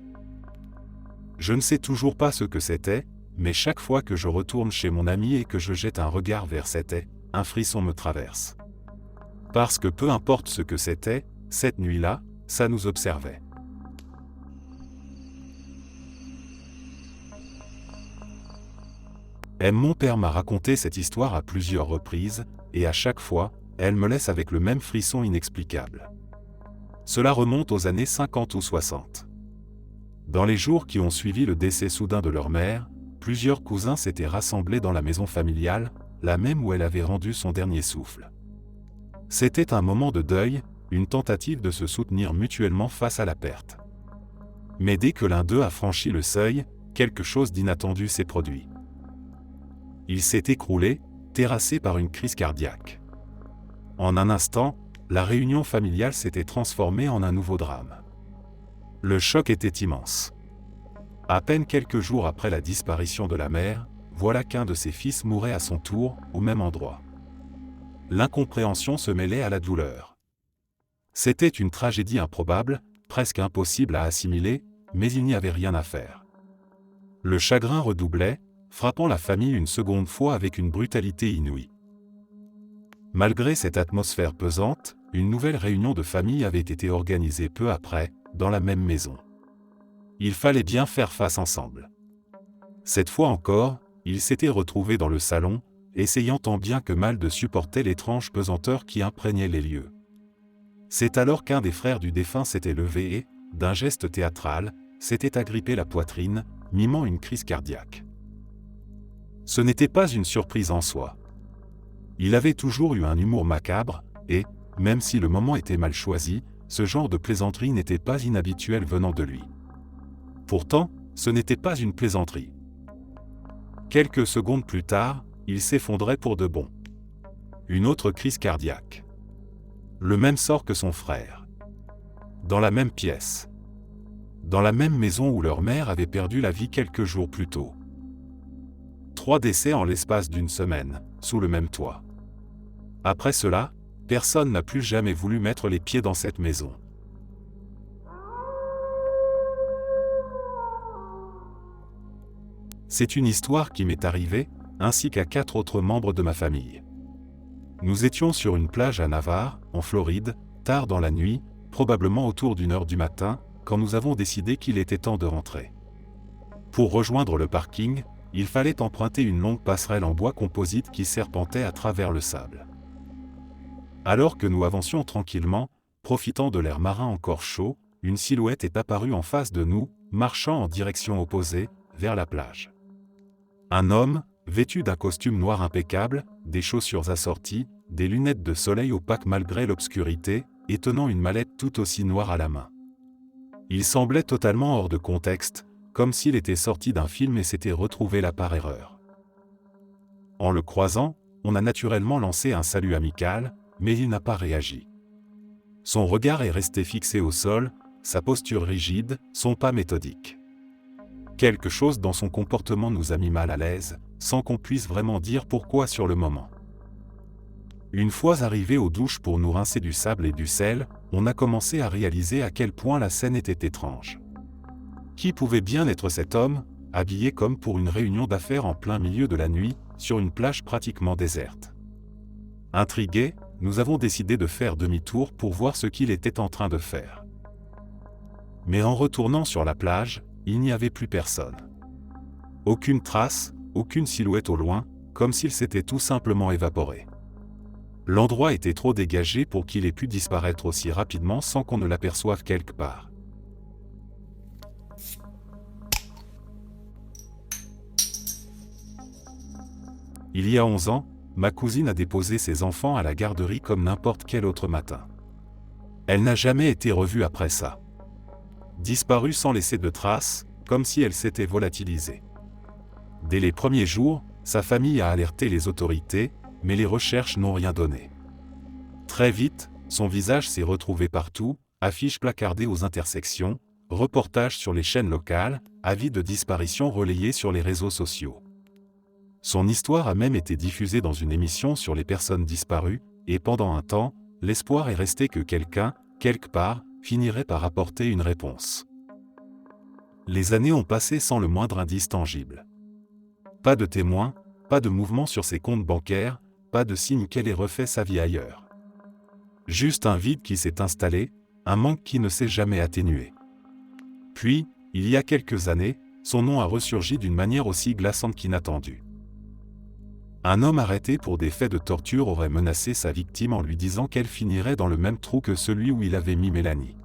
Speaker 1: Je ne sais toujours pas ce que c'était, mais chaque fois que je retourne chez mon ami et que je jette un regard vers cette haie, un frisson me traverse. Parce que peu importe ce que c'était, cette nuit-là, ça nous observait. Mon père m'a raconté cette histoire à plusieurs reprises, et à chaque fois, elle me laisse avec le même frisson inexplicable. Cela remonte aux années 50 ou 60. Dans les jours qui ont suivi le décès soudain de leur mère, plusieurs cousins s'étaient rassemblés dans la maison familiale, la même où elle avait rendu son dernier souffle. C'était un moment de deuil, une tentative de se soutenir mutuellement face à la perte. Mais dès que l'un d'eux a franchi le seuil, quelque chose d'inattendu s'est produit. Il s'est écroulé, terrassé par une crise cardiaque. En un instant, la réunion familiale s'était transformée en un nouveau drame. Le choc était immense. À peine quelques jours après la disparition de la mère, voilà qu'un de ses fils mourait à son tour, au même endroit. L'incompréhension se mêlait à la douleur. C'était une tragédie improbable, presque impossible à assimiler, mais il n'y avait rien à faire. Le chagrin redoublait, frappant la famille une seconde fois avec une brutalité inouïe. Malgré cette atmosphère pesante, une nouvelle réunion de famille avait été organisée peu après, dans la même maison. Il fallait bien faire face ensemble. Cette fois encore, ils s'étaient retrouvés dans le salon, essayant tant bien que mal de supporter l'étrange pesanteur qui imprégnait les lieux. C'est alors qu'un des frères du défunt s'était levé et, d'un geste théâtral, s'était agrippé la poitrine, mimant une crise cardiaque. Ce n'était pas une surprise en soi. Il avait toujours eu un humour macabre, et, même si le moment était mal choisi, ce genre de plaisanterie n'était pas inhabituel venant de lui. Pourtant, ce n'était pas une plaisanterie. Quelques secondes plus tard, il s'effondrait pour de bon. Une autre crise cardiaque. Le même sort que son frère. Dans la même pièce. Dans la même maison où leur mère avait perdu la vie quelques jours plus tôt. 3 décès en l'espace d'une semaine, sous le même toit. Après cela, personne n'a plus jamais voulu mettre les pieds dans cette maison. C'est une histoire qui m'est arrivée, ainsi qu'à 4 autres membres de ma famille. Nous étions sur une plage à Navarre, en Floride, tard dans la nuit, probablement autour d'1h du matin, quand nous avons décidé qu'il était temps de rentrer. Pour rejoindre le parking, il fallait emprunter une longue passerelle en bois composite qui serpentait à travers le sable. Alors que nous avancions tranquillement, profitant de l'air marin encore chaud, une silhouette est apparue en face de nous, marchant en direction opposée, vers la plage. Un homme, vêtu d'un costume noir impeccable, des chaussures assorties, des lunettes de soleil opaques malgré l'obscurité, et tenant une mallette tout aussi noire à la main. Il semblait totalement hors de contexte, comme s'il était sorti d'un film et s'était retrouvé là par erreur. En le croisant, on a naturellement lancé un salut amical, mais il n'a pas réagi. Son regard est resté fixé au sol, sa posture rigide, son pas méthodique. Quelque chose dans son comportement nous a mis mal à l'aise, sans qu'on puisse vraiment dire pourquoi sur le moment. Une fois arrivés aux douches pour nous rincer du sable et du sel, on a commencé à réaliser à quel point la scène était étrange. Qui pouvait bien être cet homme, habillé comme pour une réunion d'affaires en plein milieu de la nuit, sur une plage pratiquement déserte? Intrigués, nous avons décidé de faire demi-tour pour voir ce qu'il était en train de faire. Mais en retournant sur la plage, il n'y avait plus personne. Aucune trace, aucune silhouette au loin, comme s'il s'était tout simplement évaporé. L'endroit était trop dégagé pour qu'il ait pu disparaître aussi rapidement sans qu'on ne l'aperçoive quelque part. Il y a 11 ans, ma cousine a déposé ses enfants à la garderie comme n'importe quel autre matin. Elle n'a jamais été revue après ça. Disparue sans laisser de traces, comme si elle s'était volatilisée. Dès les premiers jours, sa famille a alerté les autorités, mais les recherches n'ont rien donné. Très vite, son visage s'est retrouvé partout, affiches placardées aux intersections, reportages sur les chaînes locales, avis de disparition relayés sur les réseaux sociaux. Son histoire a même été diffusée dans une émission sur les personnes disparues, et pendant un temps, l'espoir est resté que quelqu'un, quelque part, finirait par apporter une réponse. Les années ont passé sans le moindre indice tangible. Pas de témoins, pas de mouvement sur ses comptes bancaires, pas de signe qu'elle ait refait sa vie ailleurs. Juste un vide qui s'est installé, un manque qui ne s'est jamais atténué. Puis, il y a quelques années, son nom a ressurgi d'une manière aussi glaçante qu'inattendue. Un homme arrêté pour des faits de torture aurait menacé sa victime en lui disant qu'elle finirait dans le même trou que celui où il avait mis Mélanie.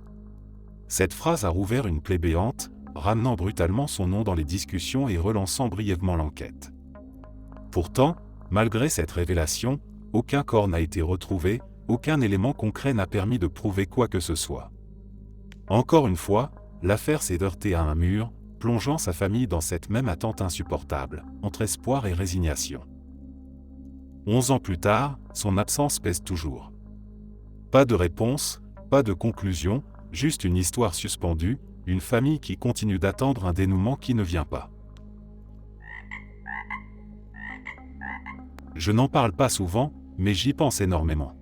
Speaker 1: Cette phrase a rouvert une plaie béante, ramenant brutalement son nom dans les discussions et relançant brièvement l'enquête. Pourtant, malgré cette révélation, aucun corps n'a été retrouvé, aucun élément concret n'a permis de prouver quoi que ce soit. Encore une fois, l'affaire s'est heurtée à un mur, plongeant sa famille dans cette même attente insupportable, entre espoir et résignation. 11 ans plus tard, son absence pèse toujours. Pas de réponse, pas de conclusion, juste une histoire suspendue, une famille qui continue d'attendre un dénouement qui ne vient pas. Je n'en parle pas souvent, mais j'y pense énormément.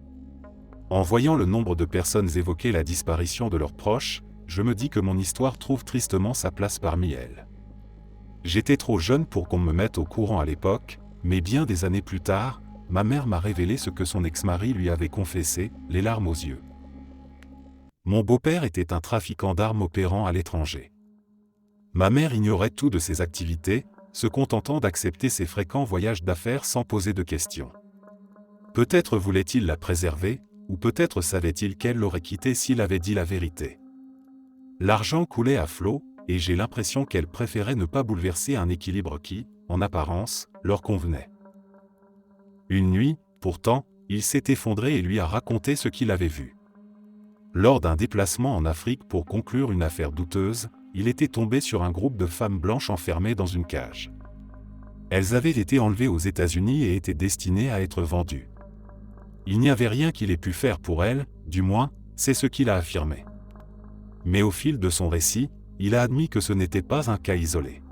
Speaker 1: En voyant le nombre de personnes évoquer la disparition de leurs proches, je me dis que mon histoire trouve tristement sa place parmi elles. J'étais trop jeune pour qu'on me mette au courant à l'époque, mais bien des années plus tard, ma mère m'a révélé ce que son ex-mari lui avait confessé, les larmes aux yeux. Mon beau-père était un trafiquant d'armes opérant à l'étranger. Ma mère ignorait tout de ses activités, se contentant d'accepter ses fréquents voyages d'affaires sans poser de questions. Peut-être voulait-il la préserver, ou peut-être savait-il qu'elle l'aurait quittée s'il avait dit la vérité. L'argent coulait à flot, et j'ai l'impression qu'elle préférait ne pas bouleverser un équilibre qui, en apparence, leur convenait. Une nuit, pourtant, il s'est effondré et lui a raconté ce qu'il avait vu. Lors d'un déplacement en Afrique pour conclure une affaire douteuse, il était tombé sur un groupe de femmes blanches enfermées dans une cage. Elles avaient été enlevées aux États-Unis et étaient destinées à être vendues. Il n'y avait rien qu'il ait pu faire pour elles, du moins, c'est ce qu'il a affirmé. Mais au fil de son récit, il a admis que ce n'était pas un cas isolé.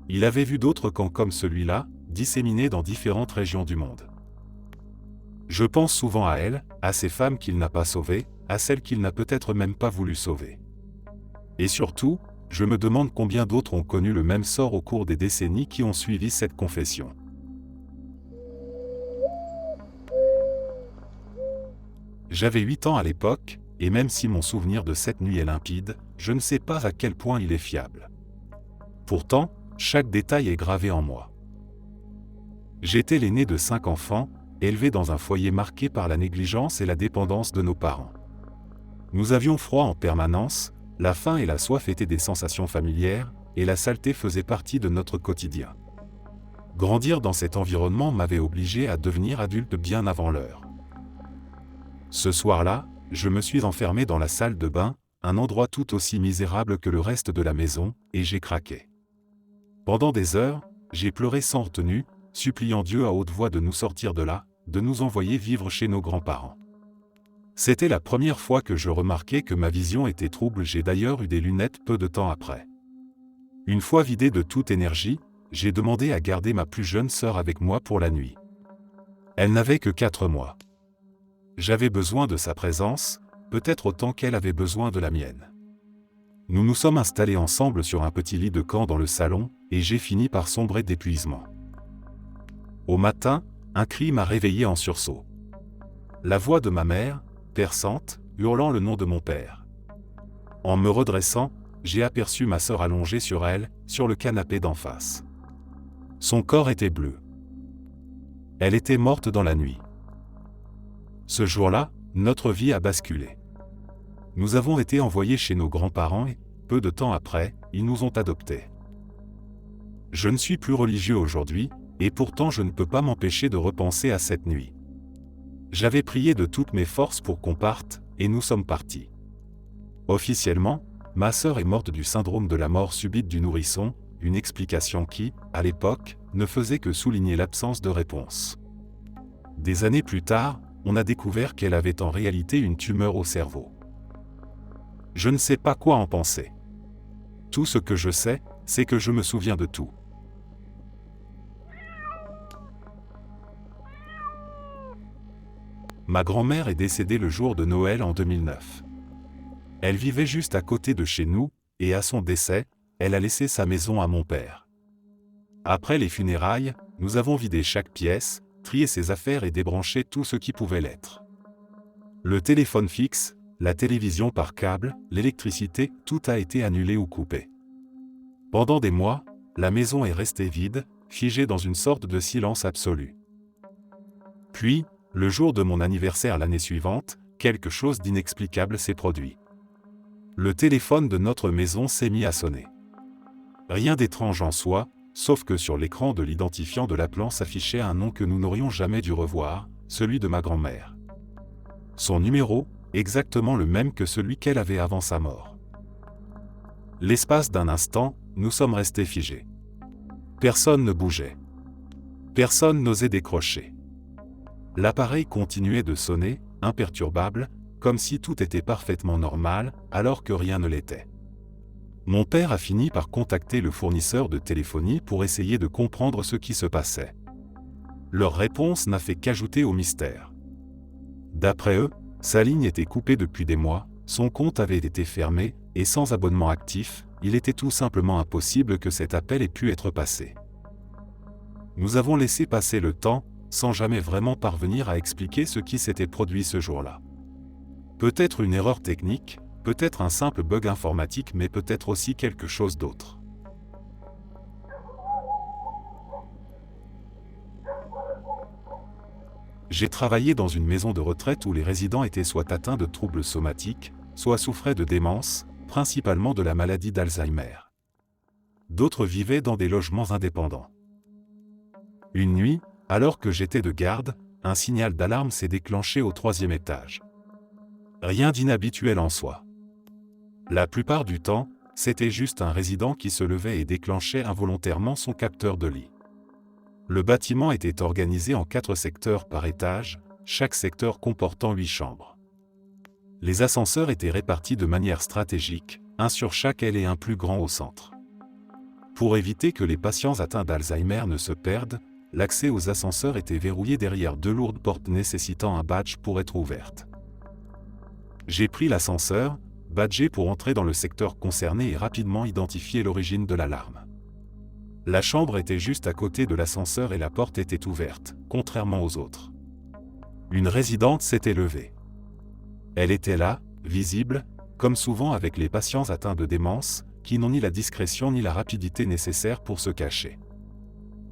Speaker 1: Il avait vu d'autres camps comme celui-là, disséminés dans différentes régions du monde. Je pense souvent à elle, à ces femmes qu'il n'a pas sauvées, à celles qu'il n'a peut-être même pas voulu sauver. Et surtout, je me demande combien d'autres ont connu le même sort au cours des décennies qui ont suivi cette confession. J'avais 8 ans à l'époque, et même si mon souvenir de cette nuit est limpide, je ne sais pas à quel point il est fiable. Pourtant, chaque détail est gravé en moi. J'étais l'aîné de 5 enfants, élevé dans un foyer marqué par la négligence et la dépendance de nos parents. Nous avions froid en permanence, la faim et la soif étaient des sensations familières, et la saleté faisait partie de notre quotidien. Grandir dans cet environnement m'avait obligé à devenir adulte bien avant l'heure. Ce soir-là, je me suis enfermé dans la salle de bain, un endroit tout aussi misérable que le reste de la maison, et j'ai craqué. Pendant des heures, j'ai pleuré sans retenue, suppliant Dieu à haute voix de nous sortir de là, de nous envoyer vivre chez nos grands-parents. C'était la première fois que je remarquais que ma vision était trouble. J'ai d'ailleurs eu des lunettes peu de temps après. Une fois vidé de toute énergie, j'ai demandé à garder ma plus jeune sœur avec moi pour la nuit. Elle n'avait que 4 mois. J'avais besoin de sa présence, peut-être autant qu'elle avait besoin de la mienne. Nous nous sommes installés ensemble sur un petit lit de camp dans le salon, et j'ai fini par sombrer d'épuisement. Au matin, un cri m'a réveillé en sursaut. La voix de ma mère, perçante, hurlant le nom de mon père. En me redressant, j'ai aperçu ma sœur allongée sur elle, sur le canapé d'en face. Son corps était bleu. Elle était morte dans la nuit. Ce jour-là, notre vie a basculé. Nous avons été envoyés chez nos grands-parents et, peu de temps après, ils nous ont adoptés. Je ne suis plus religieux aujourd'hui, et pourtant je ne peux pas m'empêcher de repenser à cette nuit. J'avais prié de toutes mes forces pour qu'on parte, et nous sommes partis. Officiellement, ma sœur est morte du syndrome de la mort subite du nourrisson, une explication qui, à l'époque, ne faisait que souligner l'absence de réponse. Des années plus tard, on a découvert qu'elle avait en réalité une tumeur au cerveau. Je ne sais pas quoi en penser. Tout ce que je sais, c'est que je me souviens de tout. Ma grand-mère est décédée le jour de Noël en 2009. Elle vivait juste à côté de chez nous, et à son décès, elle a laissé sa maison à mon père. Après les funérailles, nous avons vidé chaque pièce, trié ses affaires et débranché tout ce qui pouvait l'être. Le téléphone fixe, la télévision par câble, l'électricité, tout a été annulé ou coupé. Pendant des mois, la maison est restée vide, figée dans une sorte de silence absolu. Puis, le jour de mon anniversaire l'année suivante, quelque chose d'inexplicable s'est produit. Le téléphone de notre maison s'est mis à sonner. Rien d'étrange en soi, sauf que sur l'écran de l'identifiant de l'appelant s'affichait un nom que nous n'aurions jamais dû revoir, celui de ma grand-mère. Son numéro, exactement le même que celui qu'elle avait avant sa mort. L'espace d'un instant, nous sommes restés figés. Personne ne bougeait. Personne n'osait décrocher. L'appareil continuait de sonner, imperturbable, comme si tout était parfaitement normal, alors que rien ne l'était. Mon père a fini par contacter le fournisseur de téléphonie pour essayer de comprendre ce qui se passait. Leur réponse n'a fait qu'ajouter au mystère. D'après eux, sa ligne était coupée depuis des mois, son compte avait été fermé, et sans abonnement actif, il était tout simplement impossible que cet appel ait pu être passé. Nous avons laissé passer le temps, sans jamais vraiment parvenir à expliquer ce qui s'était produit ce jour-là. Peut-être une erreur technique, peut-être un simple bug informatique, mais peut-être aussi quelque chose d'autre. J'ai travaillé dans une maison de retraite où les résidents étaient soit atteints de troubles somatiques, soit souffraient de démence, principalement de la maladie d'Alzheimer. D'autres vivaient dans des logements indépendants. Une nuit, alors que j'étais de garde, un signal d'alarme s'est déclenché au 3e étage. Rien d'inhabituel en soi. La plupart du temps, c'était juste un résident qui se levait et déclenchait involontairement son capteur de lit. Le bâtiment était organisé en 4 secteurs par étage, chaque secteur comportant 8 chambres. Les ascenseurs étaient répartis de manière stratégique, un sur chaque aile et un plus grand au centre. Pour éviter que les patients atteints d'Alzheimer ne se perdent, l'accès aux ascenseurs était verrouillé derrière 2 lourdes portes nécessitant un badge pour être ouvertes. J'ai pris l'ascenseur, badgé pour entrer dans le secteur concerné et rapidement identifier l'origine de l'alarme. La chambre était juste à côté de l'ascenseur et la porte était ouverte, contrairement aux autres. Une résidente s'était levée. Elle était là, visible, comme souvent avec les patients atteints de démence, qui n'ont ni la discrétion ni la rapidité nécessaires pour se cacher.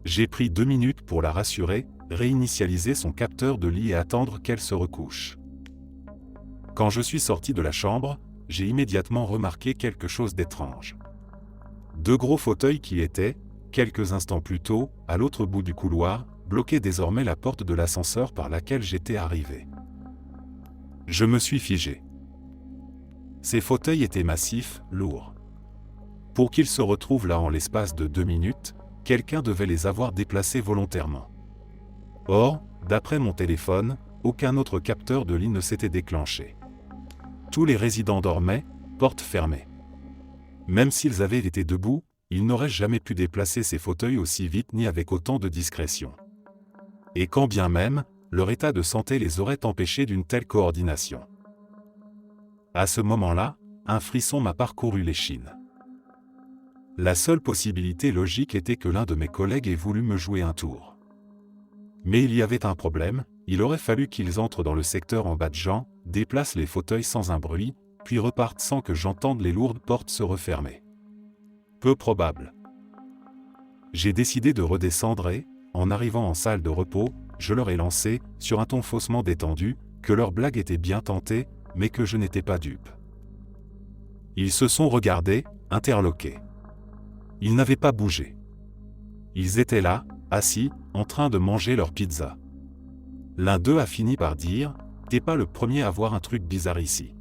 Speaker 1: J'ai pris 2 minutes pour la rassurer, réinitialiser son capteur de lit et attendre qu'elle se recouche. Quand je suis sorti de la chambre, j'ai immédiatement remarqué quelque chose d'étrange. 2 gros fauteuils qui étaient, quelques instants plus tôt, à l'autre bout du couloir, bloquaient désormais la porte de l'ascenseur par laquelle j'étais arrivé. Je me suis figé. Ces fauteuils étaient massifs, lourds. Pour qu'ils se retrouvent là en l'espace de 2 minutes, quelqu'un devait les avoir déplacés volontairement. Or, d'après mon téléphone, aucun autre capteur de lit ne s'était déclenché. Tous les résidents dormaient, portes fermées. Même s'ils avaient été debout, ils n'auraient jamais pu déplacer ces fauteuils aussi vite ni avec autant de discrétion. Et quand bien même, leur état de santé les aurait empêchés d'une telle coordination. À ce moment-là, un frisson m'a parcouru l'échine. La seule possibilité logique était que l'un de mes collègues ait voulu me jouer un tour. Mais il y avait un problème, il aurait fallu qu'ils entrent dans le secteur en badgeant, déplacent les fauteuils sans un bruit, puis repartent sans que j'entende les lourdes portes se refermer. Peu probable. J'ai décidé de redescendre et, en arrivant en salle de repos, je leur ai lancé, sur un ton faussement détendu, que leur blague était bien tentée, mais que je n'étais pas dupe. Ils se sont regardés, interloqués. Ils n'avaient pas bougé. Ils étaient là, assis, en train de manger leur pizza. L'un d'eux a fini par dire « T'es pas le premier à voir un truc bizarre ici. »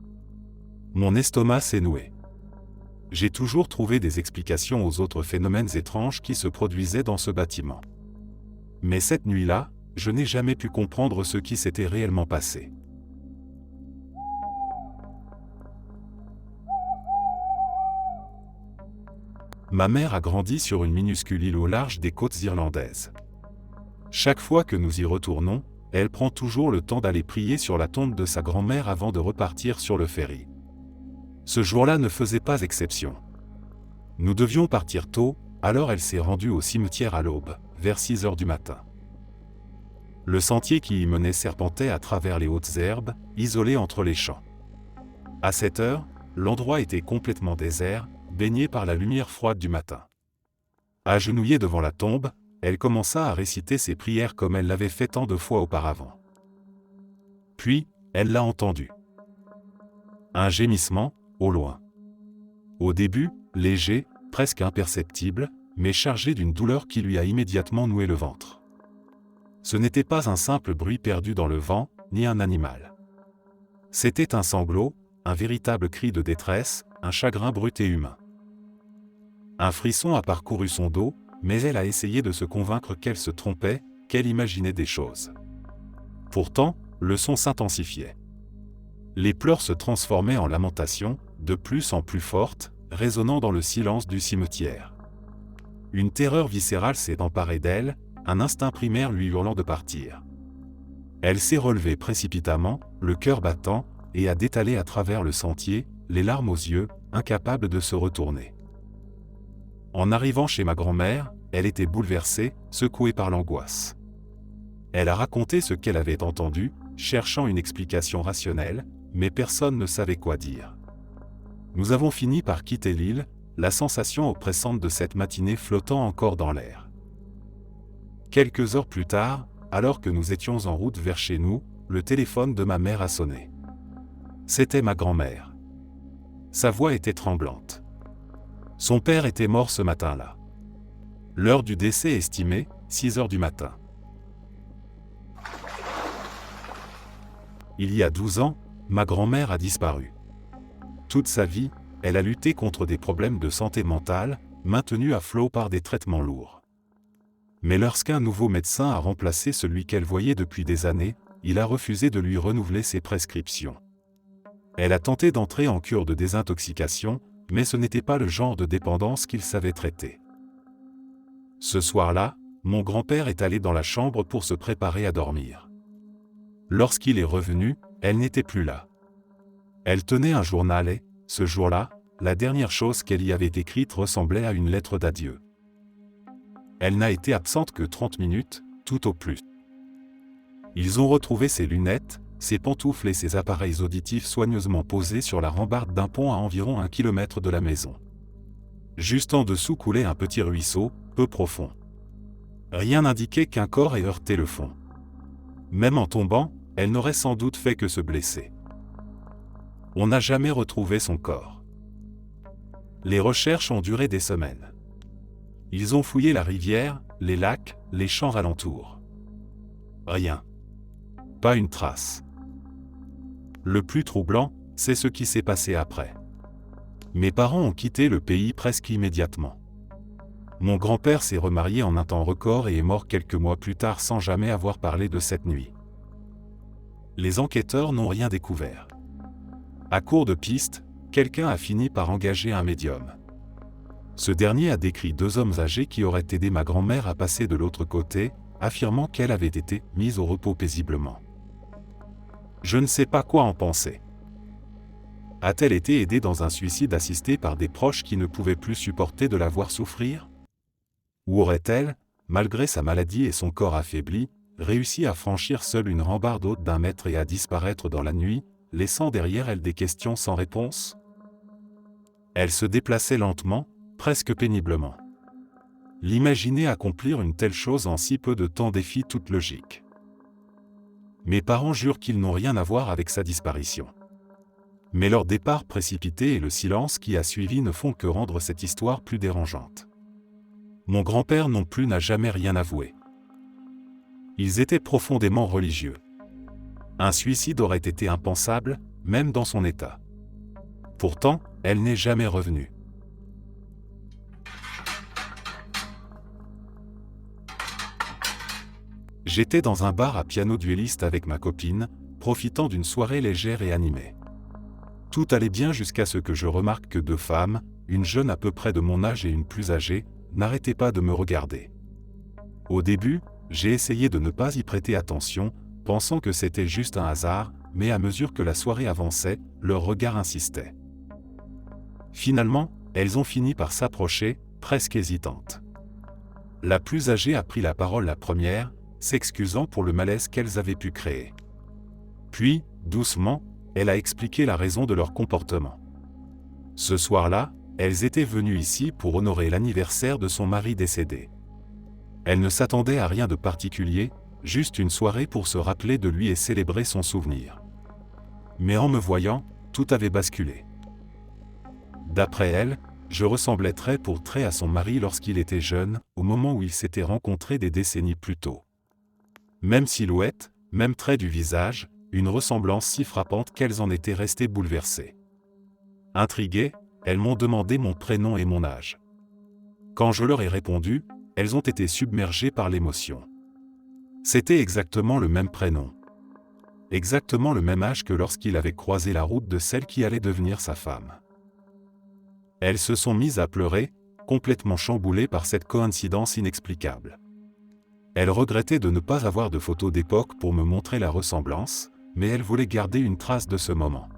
Speaker 1: Mon estomac s'est noué. J'ai toujours trouvé des explications aux autres phénomènes étranges qui se produisaient dans ce bâtiment. Mais cette nuit-là, je n'ai jamais pu comprendre ce qui s'était réellement passé. Ma mère a grandi sur une minuscule île au large des côtes irlandaises. Chaque fois que nous y retournons, elle prend toujours le temps d'aller prier sur la tombe de sa grand-mère avant de repartir sur le ferry. Ce jour-là ne faisait pas exception. Nous devions partir tôt, alors elle s'est rendue au cimetière à l'aube, vers 6 heures du matin. Le sentier qui y menait serpentait à travers les hautes herbes, isolé entre les champs. À 7 heures, l'endroit était complètement désert, baigné par la lumière froide du matin. Agenouillée devant la tombe, elle commença à réciter ses prières comme elle l'avait fait tant de fois auparavant. Puis, elle l'a entendu. Un gémissement, au loin. Au début, léger, presque imperceptible, mais chargé d'une douleur qui lui a immédiatement noué le ventre. Ce n'était pas un simple bruit perdu dans le vent, ni un animal. C'était un sanglot, un véritable cri de détresse, un chagrin brut et humain. Un frisson a parcouru son dos, mais elle a essayé de se convaincre qu'elle se trompait, qu'elle imaginait des choses. Pourtant, le son s'intensifiait. Les pleurs se transformaient en lamentations, de plus en plus fortes, résonnant dans le silence du cimetière. Une terreur viscérale s'est emparée d'elle, un instinct primaire lui hurlant de partir. Elle s'est relevée précipitamment, le cœur battant, et a détalé à travers le sentier, les larmes aux yeux, incapable de se retourner. En arrivant chez ma grand-mère, elle était bouleversée, secouée par l'angoisse. Elle a raconté ce qu'elle avait entendu, cherchant une explication rationnelle, mais personne ne savait quoi dire. Nous avons fini par quitter l'île, la sensation oppressante de cette matinée flottant encore dans l'air. Quelques heures plus tard, alors que nous étions en route vers chez nous, le téléphone de ma mère a sonné. C'était ma grand-mère. Sa voix était tremblante. Son père était mort ce matin-là. L'heure du décès estimée, 6 heures du matin. Il y a 12 ans, ma grand-mère a disparu. Toute sa vie, elle a lutté contre des problèmes de santé mentale, maintenus à flot par des traitements lourds. Mais lorsqu'un nouveau médecin a remplacé celui qu'elle voyait depuis des années, il a refusé de lui renouveler ses prescriptions. Elle a tenté d'entrer en cure de désintoxication, mais ce n'était pas le genre de dépendance qu'il savait traiter. Ce soir-là, mon grand-père est allé dans la chambre pour se préparer à dormir. Lorsqu'il est revenu, elle n'était plus là. Elle tenait un journal et, ce jour-là, la dernière chose qu'elle y avait écrite ressemblait à une lettre d'adieu. Elle n'a été absente que 30 minutes, tout au plus. Ils ont retrouvé ses lunettes, ses pantoufles et ses appareils auditifs soigneusement posés sur la rambarde d'un pont à environ 1 kilomètre de la maison. Juste en dessous coulait un petit ruisseau, peu profond. Rien n'indiquait qu'un corps ait heurté le fond. Même en tombant, elle n'aurait sans doute fait que se blesser. On n'a jamais retrouvé son corps. Les recherches ont duré des semaines. Ils ont fouillé la rivière, les lacs, les champs alentours. Rien. Pas une trace. Le plus troublant, c'est ce qui s'est passé après. Mes parents ont quitté le pays presque immédiatement. Mon grand-père s'est remarié en un temps record et est mort quelques mois plus tard sans jamais avoir parlé de cette nuit. Les enquêteurs n'ont rien découvert. À court de pistes, quelqu'un a fini par engager un médium. Ce dernier a décrit 2 hommes âgés qui auraient aidé ma grand-mère à passer de l'autre côté, affirmant qu'elle avait été mise au repos paisiblement. Je ne sais pas quoi en penser. A-t-elle été aidée dans un suicide assisté par des proches qui ne pouvaient plus supporter de la voir souffrir ? Ou aurait-elle, malgré sa maladie et son corps affaibli, réussi à franchir seule une rambarde haute d'1 mètre et à disparaître dans la nuit, laissant derrière elle des questions sans réponse ? Elle se déplaçait lentement, presque péniblement. L'imaginer accomplir une telle chose en si peu de temps défie toute logique. Mes parents jurent qu'ils n'ont rien à voir avec sa disparition. Mais leur départ précipité et le silence qui a suivi ne font que rendre cette histoire plus dérangeante. Mon grand-père non plus n'a jamais rien avoué. Ils étaient profondément religieux. Un suicide aurait été impensable, même dans son état. Pourtant, elle n'est jamais revenue. J'étais dans un bar à piano duelliste avec ma copine, profitant d'une soirée légère et animée. Tout allait bien jusqu'à ce que je remarque que 2 femmes, une jeune à peu près de mon âge et une plus âgée, n'arrêtaient pas de me regarder. Au début, j'ai essayé de ne pas y prêter attention, pensant que c'était juste un hasard, mais à mesure que la soirée avançait, leur regard insistait. Finalement, elles ont fini par s'approcher, presque hésitantes. La plus âgée a pris la parole la première, s'excusant pour le malaise qu'elles avaient pu créer. Puis, doucement, elle a expliqué la raison de leur comportement. Ce soir-là, elles étaient venues ici pour honorer l'anniversaire de son mari décédé. Elles ne s'attendaient à rien de particulier, juste une soirée pour se rappeler de lui et célébrer son souvenir. Mais en me voyant, tout avait basculé. D'après elle, je ressemblais trait pour trait à son mari lorsqu'il était jeune, au moment où ils s'étaient rencontrés des décennies plus tôt. Même silhouette, même trait du visage, une ressemblance si frappante qu'elles en étaient restées bouleversées. Intriguées, elles m'ont demandé mon prénom et mon âge. Quand je leur ai répondu, elles ont été submergées par l'émotion. C'était exactement le même prénom. Exactement le même âge que lorsqu'il avait croisé la route de celle qui allait devenir sa femme. Elles se sont mises à pleurer, complètement chamboulées par cette coïncidence inexplicable. Elles regrettaient de ne pas avoir de photos d'époque pour me montrer la ressemblance, mais elles voulaient garder une trace de ce moment.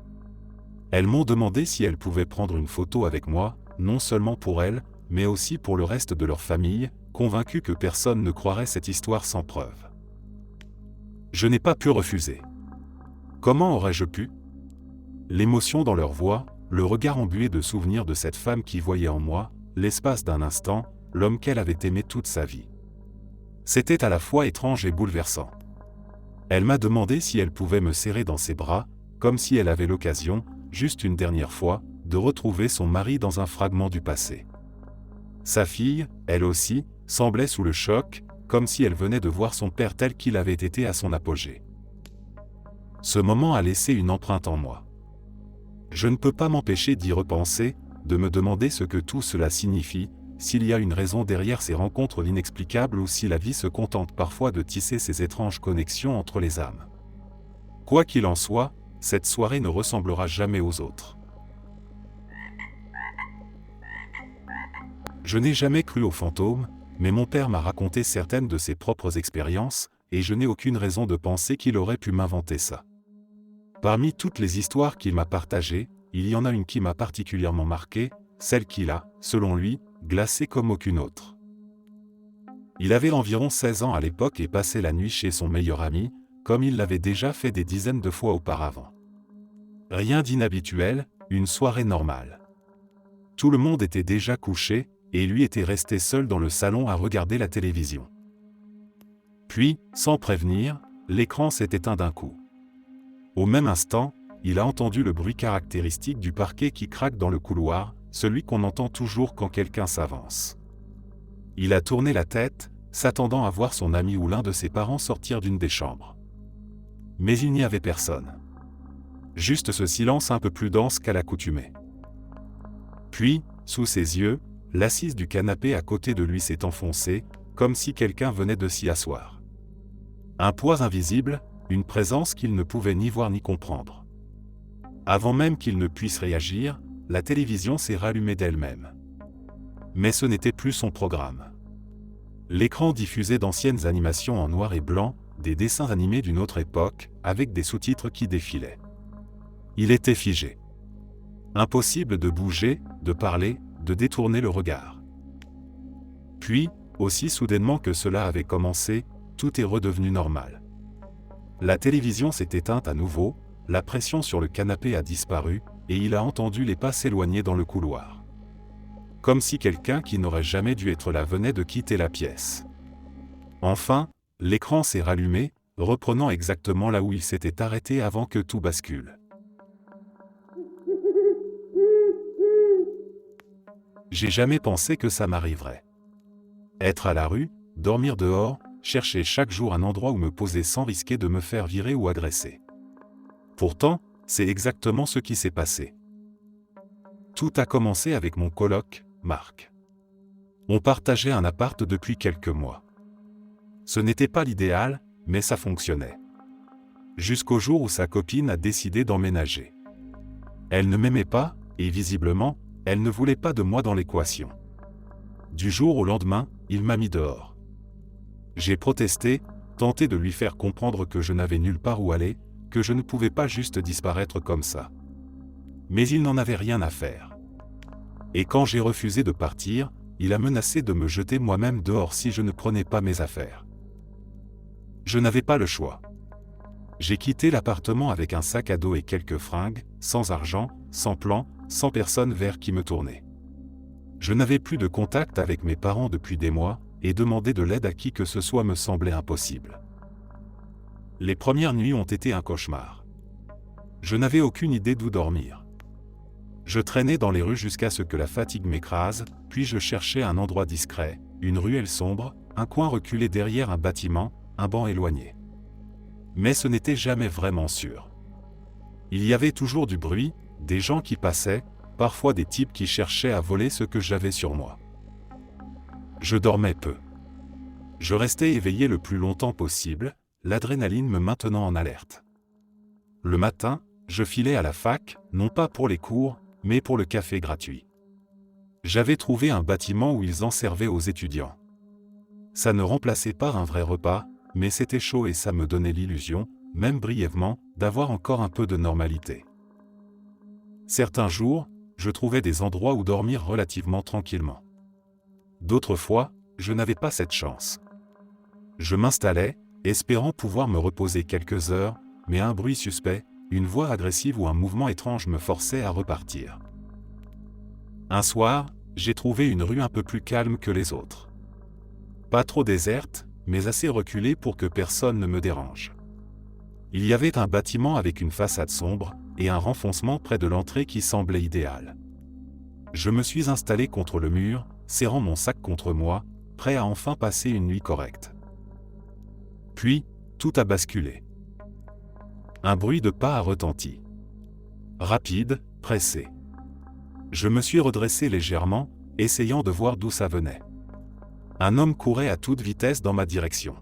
Speaker 1: Elles m'ont demandé si elles pouvaient prendre une photo avec moi, non seulement pour elles, mais aussi pour le reste de leur famille, convaincues que personne ne croirait cette histoire sans preuve. Je n'ai pas pu refuser. Comment aurais-je pu ? L'émotion dans leur voix, le regard embué de souvenirs de cette femme qui voyait en moi, l'espace d'un instant, l'homme qu'elle avait aimé toute sa vie. C'était à la fois étrange et bouleversant. Elle m'a demandé si elle pouvait me serrer dans ses bras, comme si elle avait l'occasion, juste une dernière fois, de retrouver son mari dans un fragment du passé. Sa fille, elle aussi, semblait sous le choc, comme si elle venait de voir son père tel qu'il avait été à son apogée. Ce moment a laissé une empreinte en moi. Je ne peux pas m'empêcher d'y repenser, de me demander ce que tout cela signifie, s'il y a une raison derrière ces rencontres inexplicables ou si la vie se contente parfois de tisser ces étranges connexions entre les âmes. Quoi qu'il en soit, cette soirée ne ressemblera jamais aux autres. Je n'ai jamais cru aux fantômes, mais mon père m'a raconté certaines de ses propres expériences, et je n'ai aucune raison de penser qu'il aurait pu m'inventer ça. Parmi toutes les histoires qu'il m'a partagées, il y en a une qui m'a particulièrement marqué, celle qu'il a, selon lui, glacée comme aucune autre. Il avait environ 16 ans à l'époque et passait la nuit chez son meilleur ami, comme il l'avait déjà fait des dizaines de fois auparavant. Rien d'inhabituel, une soirée normale. Tout le monde était déjà couché, et lui était resté seul dans le salon à regarder la télévision. Puis, sans prévenir, l'écran s'est éteint d'un coup. Au même instant, il a entendu le bruit caractéristique du parquet qui craque dans le couloir, celui qu'on entend toujours quand quelqu'un s'avance. Il a tourné la tête, s'attendant à voir son ami ou l'un de ses parents sortir d'une des chambres. Mais il n'y avait personne. Juste ce silence un peu plus dense qu'à l'accoutumée. Puis, sous ses yeux, l'assise du canapé à côté de lui s'est enfoncée, comme si quelqu'un venait de s'y asseoir. Un poids invisible, une présence qu'il ne pouvait ni voir ni comprendre. Avant même qu'il ne puisse réagir, la télévision s'est rallumée d'elle-même. Mais ce n'était plus son programme. L'écran diffusait d'anciennes animations en noir et blanc, des dessins animés d'une autre époque, avec des sous-titres qui défilaient. Il était figé. Impossible de bouger, de parler, de détourner le regard. Puis, aussi soudainement que cela avait commencé, tout est redevenu normal. La télévision s'est éteinte à nouveau, la pression sur le canapé a disparu, et il a entendu les pas s'éloigner dans le couloir. Comme si quelqu'un qui n'aurait jamais dû être là venait de quitter la pièce. Enfin, l'écran s'est rallumé, reprenant exactement là où il s'était arrêté avant que tout bascule. J'ai jamais pensé que ça m'arriverait. Être à la rue, dormir dehors, chercher chaque jour un endroit où me poser sans risquer de me faire virer ou agresser. Pourtant, c'est exactement ce qui s'est passé. Tout a commencé avec mon coloc, Marc. On partageait un appart depuis quelques mois. Ce n'était pas l'idéal, mais ça fonctionnait. Jusqu'au jour où sa copine a décidé d'emménager. Elle ne m'aimait pas, et visiblement, elle ne voulait pas de moi dans l'équation. Du jour au lendemain, il m'a mis dehors. J'ai protesté, tenté de lui faire comprendre que je n'avais nulle part où aller, que je ne pouvais pas juste disparaître comme ça. Mais il n'en avait rien à faire. Et quand j'ai refusé de partir, il a menacé de me jeter moi-même dehors si je ne prenais pas mes affaires. Je n'avais pas le choix. J'ai quitté l'appartement avec un sac à dos et quelques fringues, sans argent, sans plan, sans personne vers qui me tourner. Je n'avais plus de contact avec mes parents depuis des mois, et demander de l'aide à qui que ce soit me semblait impossible. Les premières nuits ont été un cauchemar. Je n'avais aucune idée d'où dormir. Je traînais dans les rues jusqu'à ce que la fatigue m'écrase, puis je cherchais un endroit discret, une ruelle sombre, un coin reculé derrière un bâtiment, un banc éloigné. Mais ce n'était jamais vraiment sûr. Il y avait toujours du bruit, des gens qui passaient, parfois des types qui cherchaient à voler ce que j'avais sur moi. Je dormais peu. Je restais éveillé le plus longtemps possible, l'adrénaline me maintenant en alerte. Le matin, je filais à la fac, non pas pour les cours, mais pour le café gratuit. J'avais trouvé un bâtiment où ils en servaient aux étudiants. Ça ne remplaçait pas un vrai repas, mais c'était chaud et ça me donnait l'illusion, même brièvement, d'avoir encore un peu de normalité. Certains jours, je trouvais des endroits où dormir relativement tranquillement. D'autres fois, je n'avais pas cette chance. Je m'installais, espérant pouvoir me reposer quelques heures, mais un bruit suspect, une voix agressive ou un mouvement étrange me forçait à repartir. Un soir, j'ai trouvé une rue un peu plus calme que les autres. Pas trop déserte, mais assez reculée pour que personne ne me dérange. Il y avait un bâtiment avec une façade sombre, et un renfoncement près de l'entrée qui semblait idéal. Je me suis installé contre le mur, serrant mon sac contre moi, prêt à enfin passer une nuit correcte. Puis, tout a basculé. Un bruit de pas a retenti. Rapide, pressé. Je me suis redressé légèrement, essayant de voir d'où ça venait. Un homme courait à toute vitesse dans ma direction.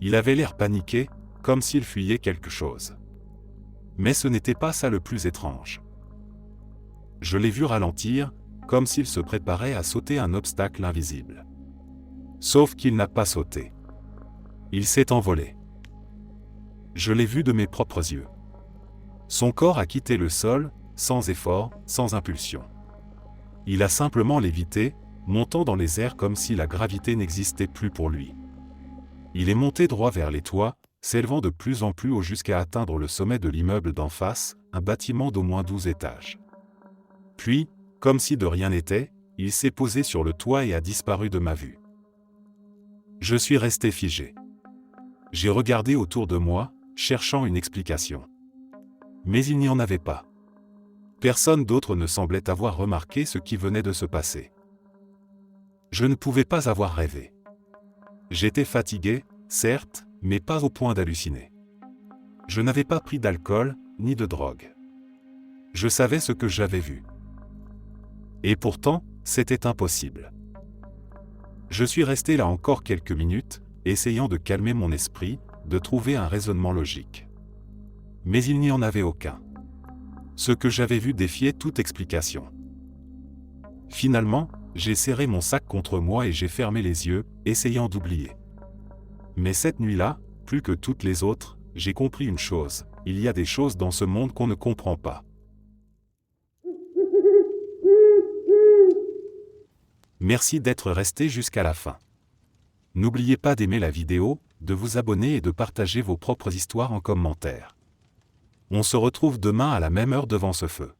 Speaker 1: Il avait l'air paniqué, comme s'il fuyait quelque chose. Mais ce n'était pas ça le plus étrange. Je l'ai vu ralentir, comme s'il se préparait à sauter un obstacle invisible. Sauf qu'il n'a pas sauté. Il s'est envolé. Je l'ai vu de mes propres yeux. Son corps a quitté le sol, sans effort, sans impulsion. Il a simplement lévité, montant dans les airs comme si la gravité n'existait plus pour lui. Il est monté droit vers les toits, s'élevant de plus en plus haut jusqu'à atteindre le sommet de l'immeuble d'en face, un bâtiment d'au moins 12 étages. Puis, comme si de rien n'était, il s'est posé sur le toit et a disparu de ma vue. Je suis resté figé. J'ai regardé autour de moi, cherchant une explication. Mais il n'y en avait pas. Personne d'autre ne semblait avoir remarqué ce qui venait de se passer. Je ne pouvais pas avoir rêvé. J'étais fatigué, certes, mais pas au point d'halluciner. Je n'avais pas pris d'alcool, ni de drogue. Je savais ce que j'avais vu. Et pourtant, c'était impossible. Je suis resté là encore quelques minutes, essayant de calmer mon esprit, de trouver un raisonnement logique. Mais il n'y en avait aucun. Ce que j'avais vu défiait toute explication. Finalement, j'ai serré mon sac contre moi et j'ai fermé les yeux, essayant d'oublier. Mais cette nuit-là, plus que toutes les autres, j'ai compris une chose, il y a des choses dans ce monde qu'on ne comprend pas. Merci d'être resté jusqu'à la fin. N'oubliez pas d'aimer la vidéo, de vous abonner et de partager vos propres histoires en commentaire. On se retrouve demain à la même heure devant ce feu.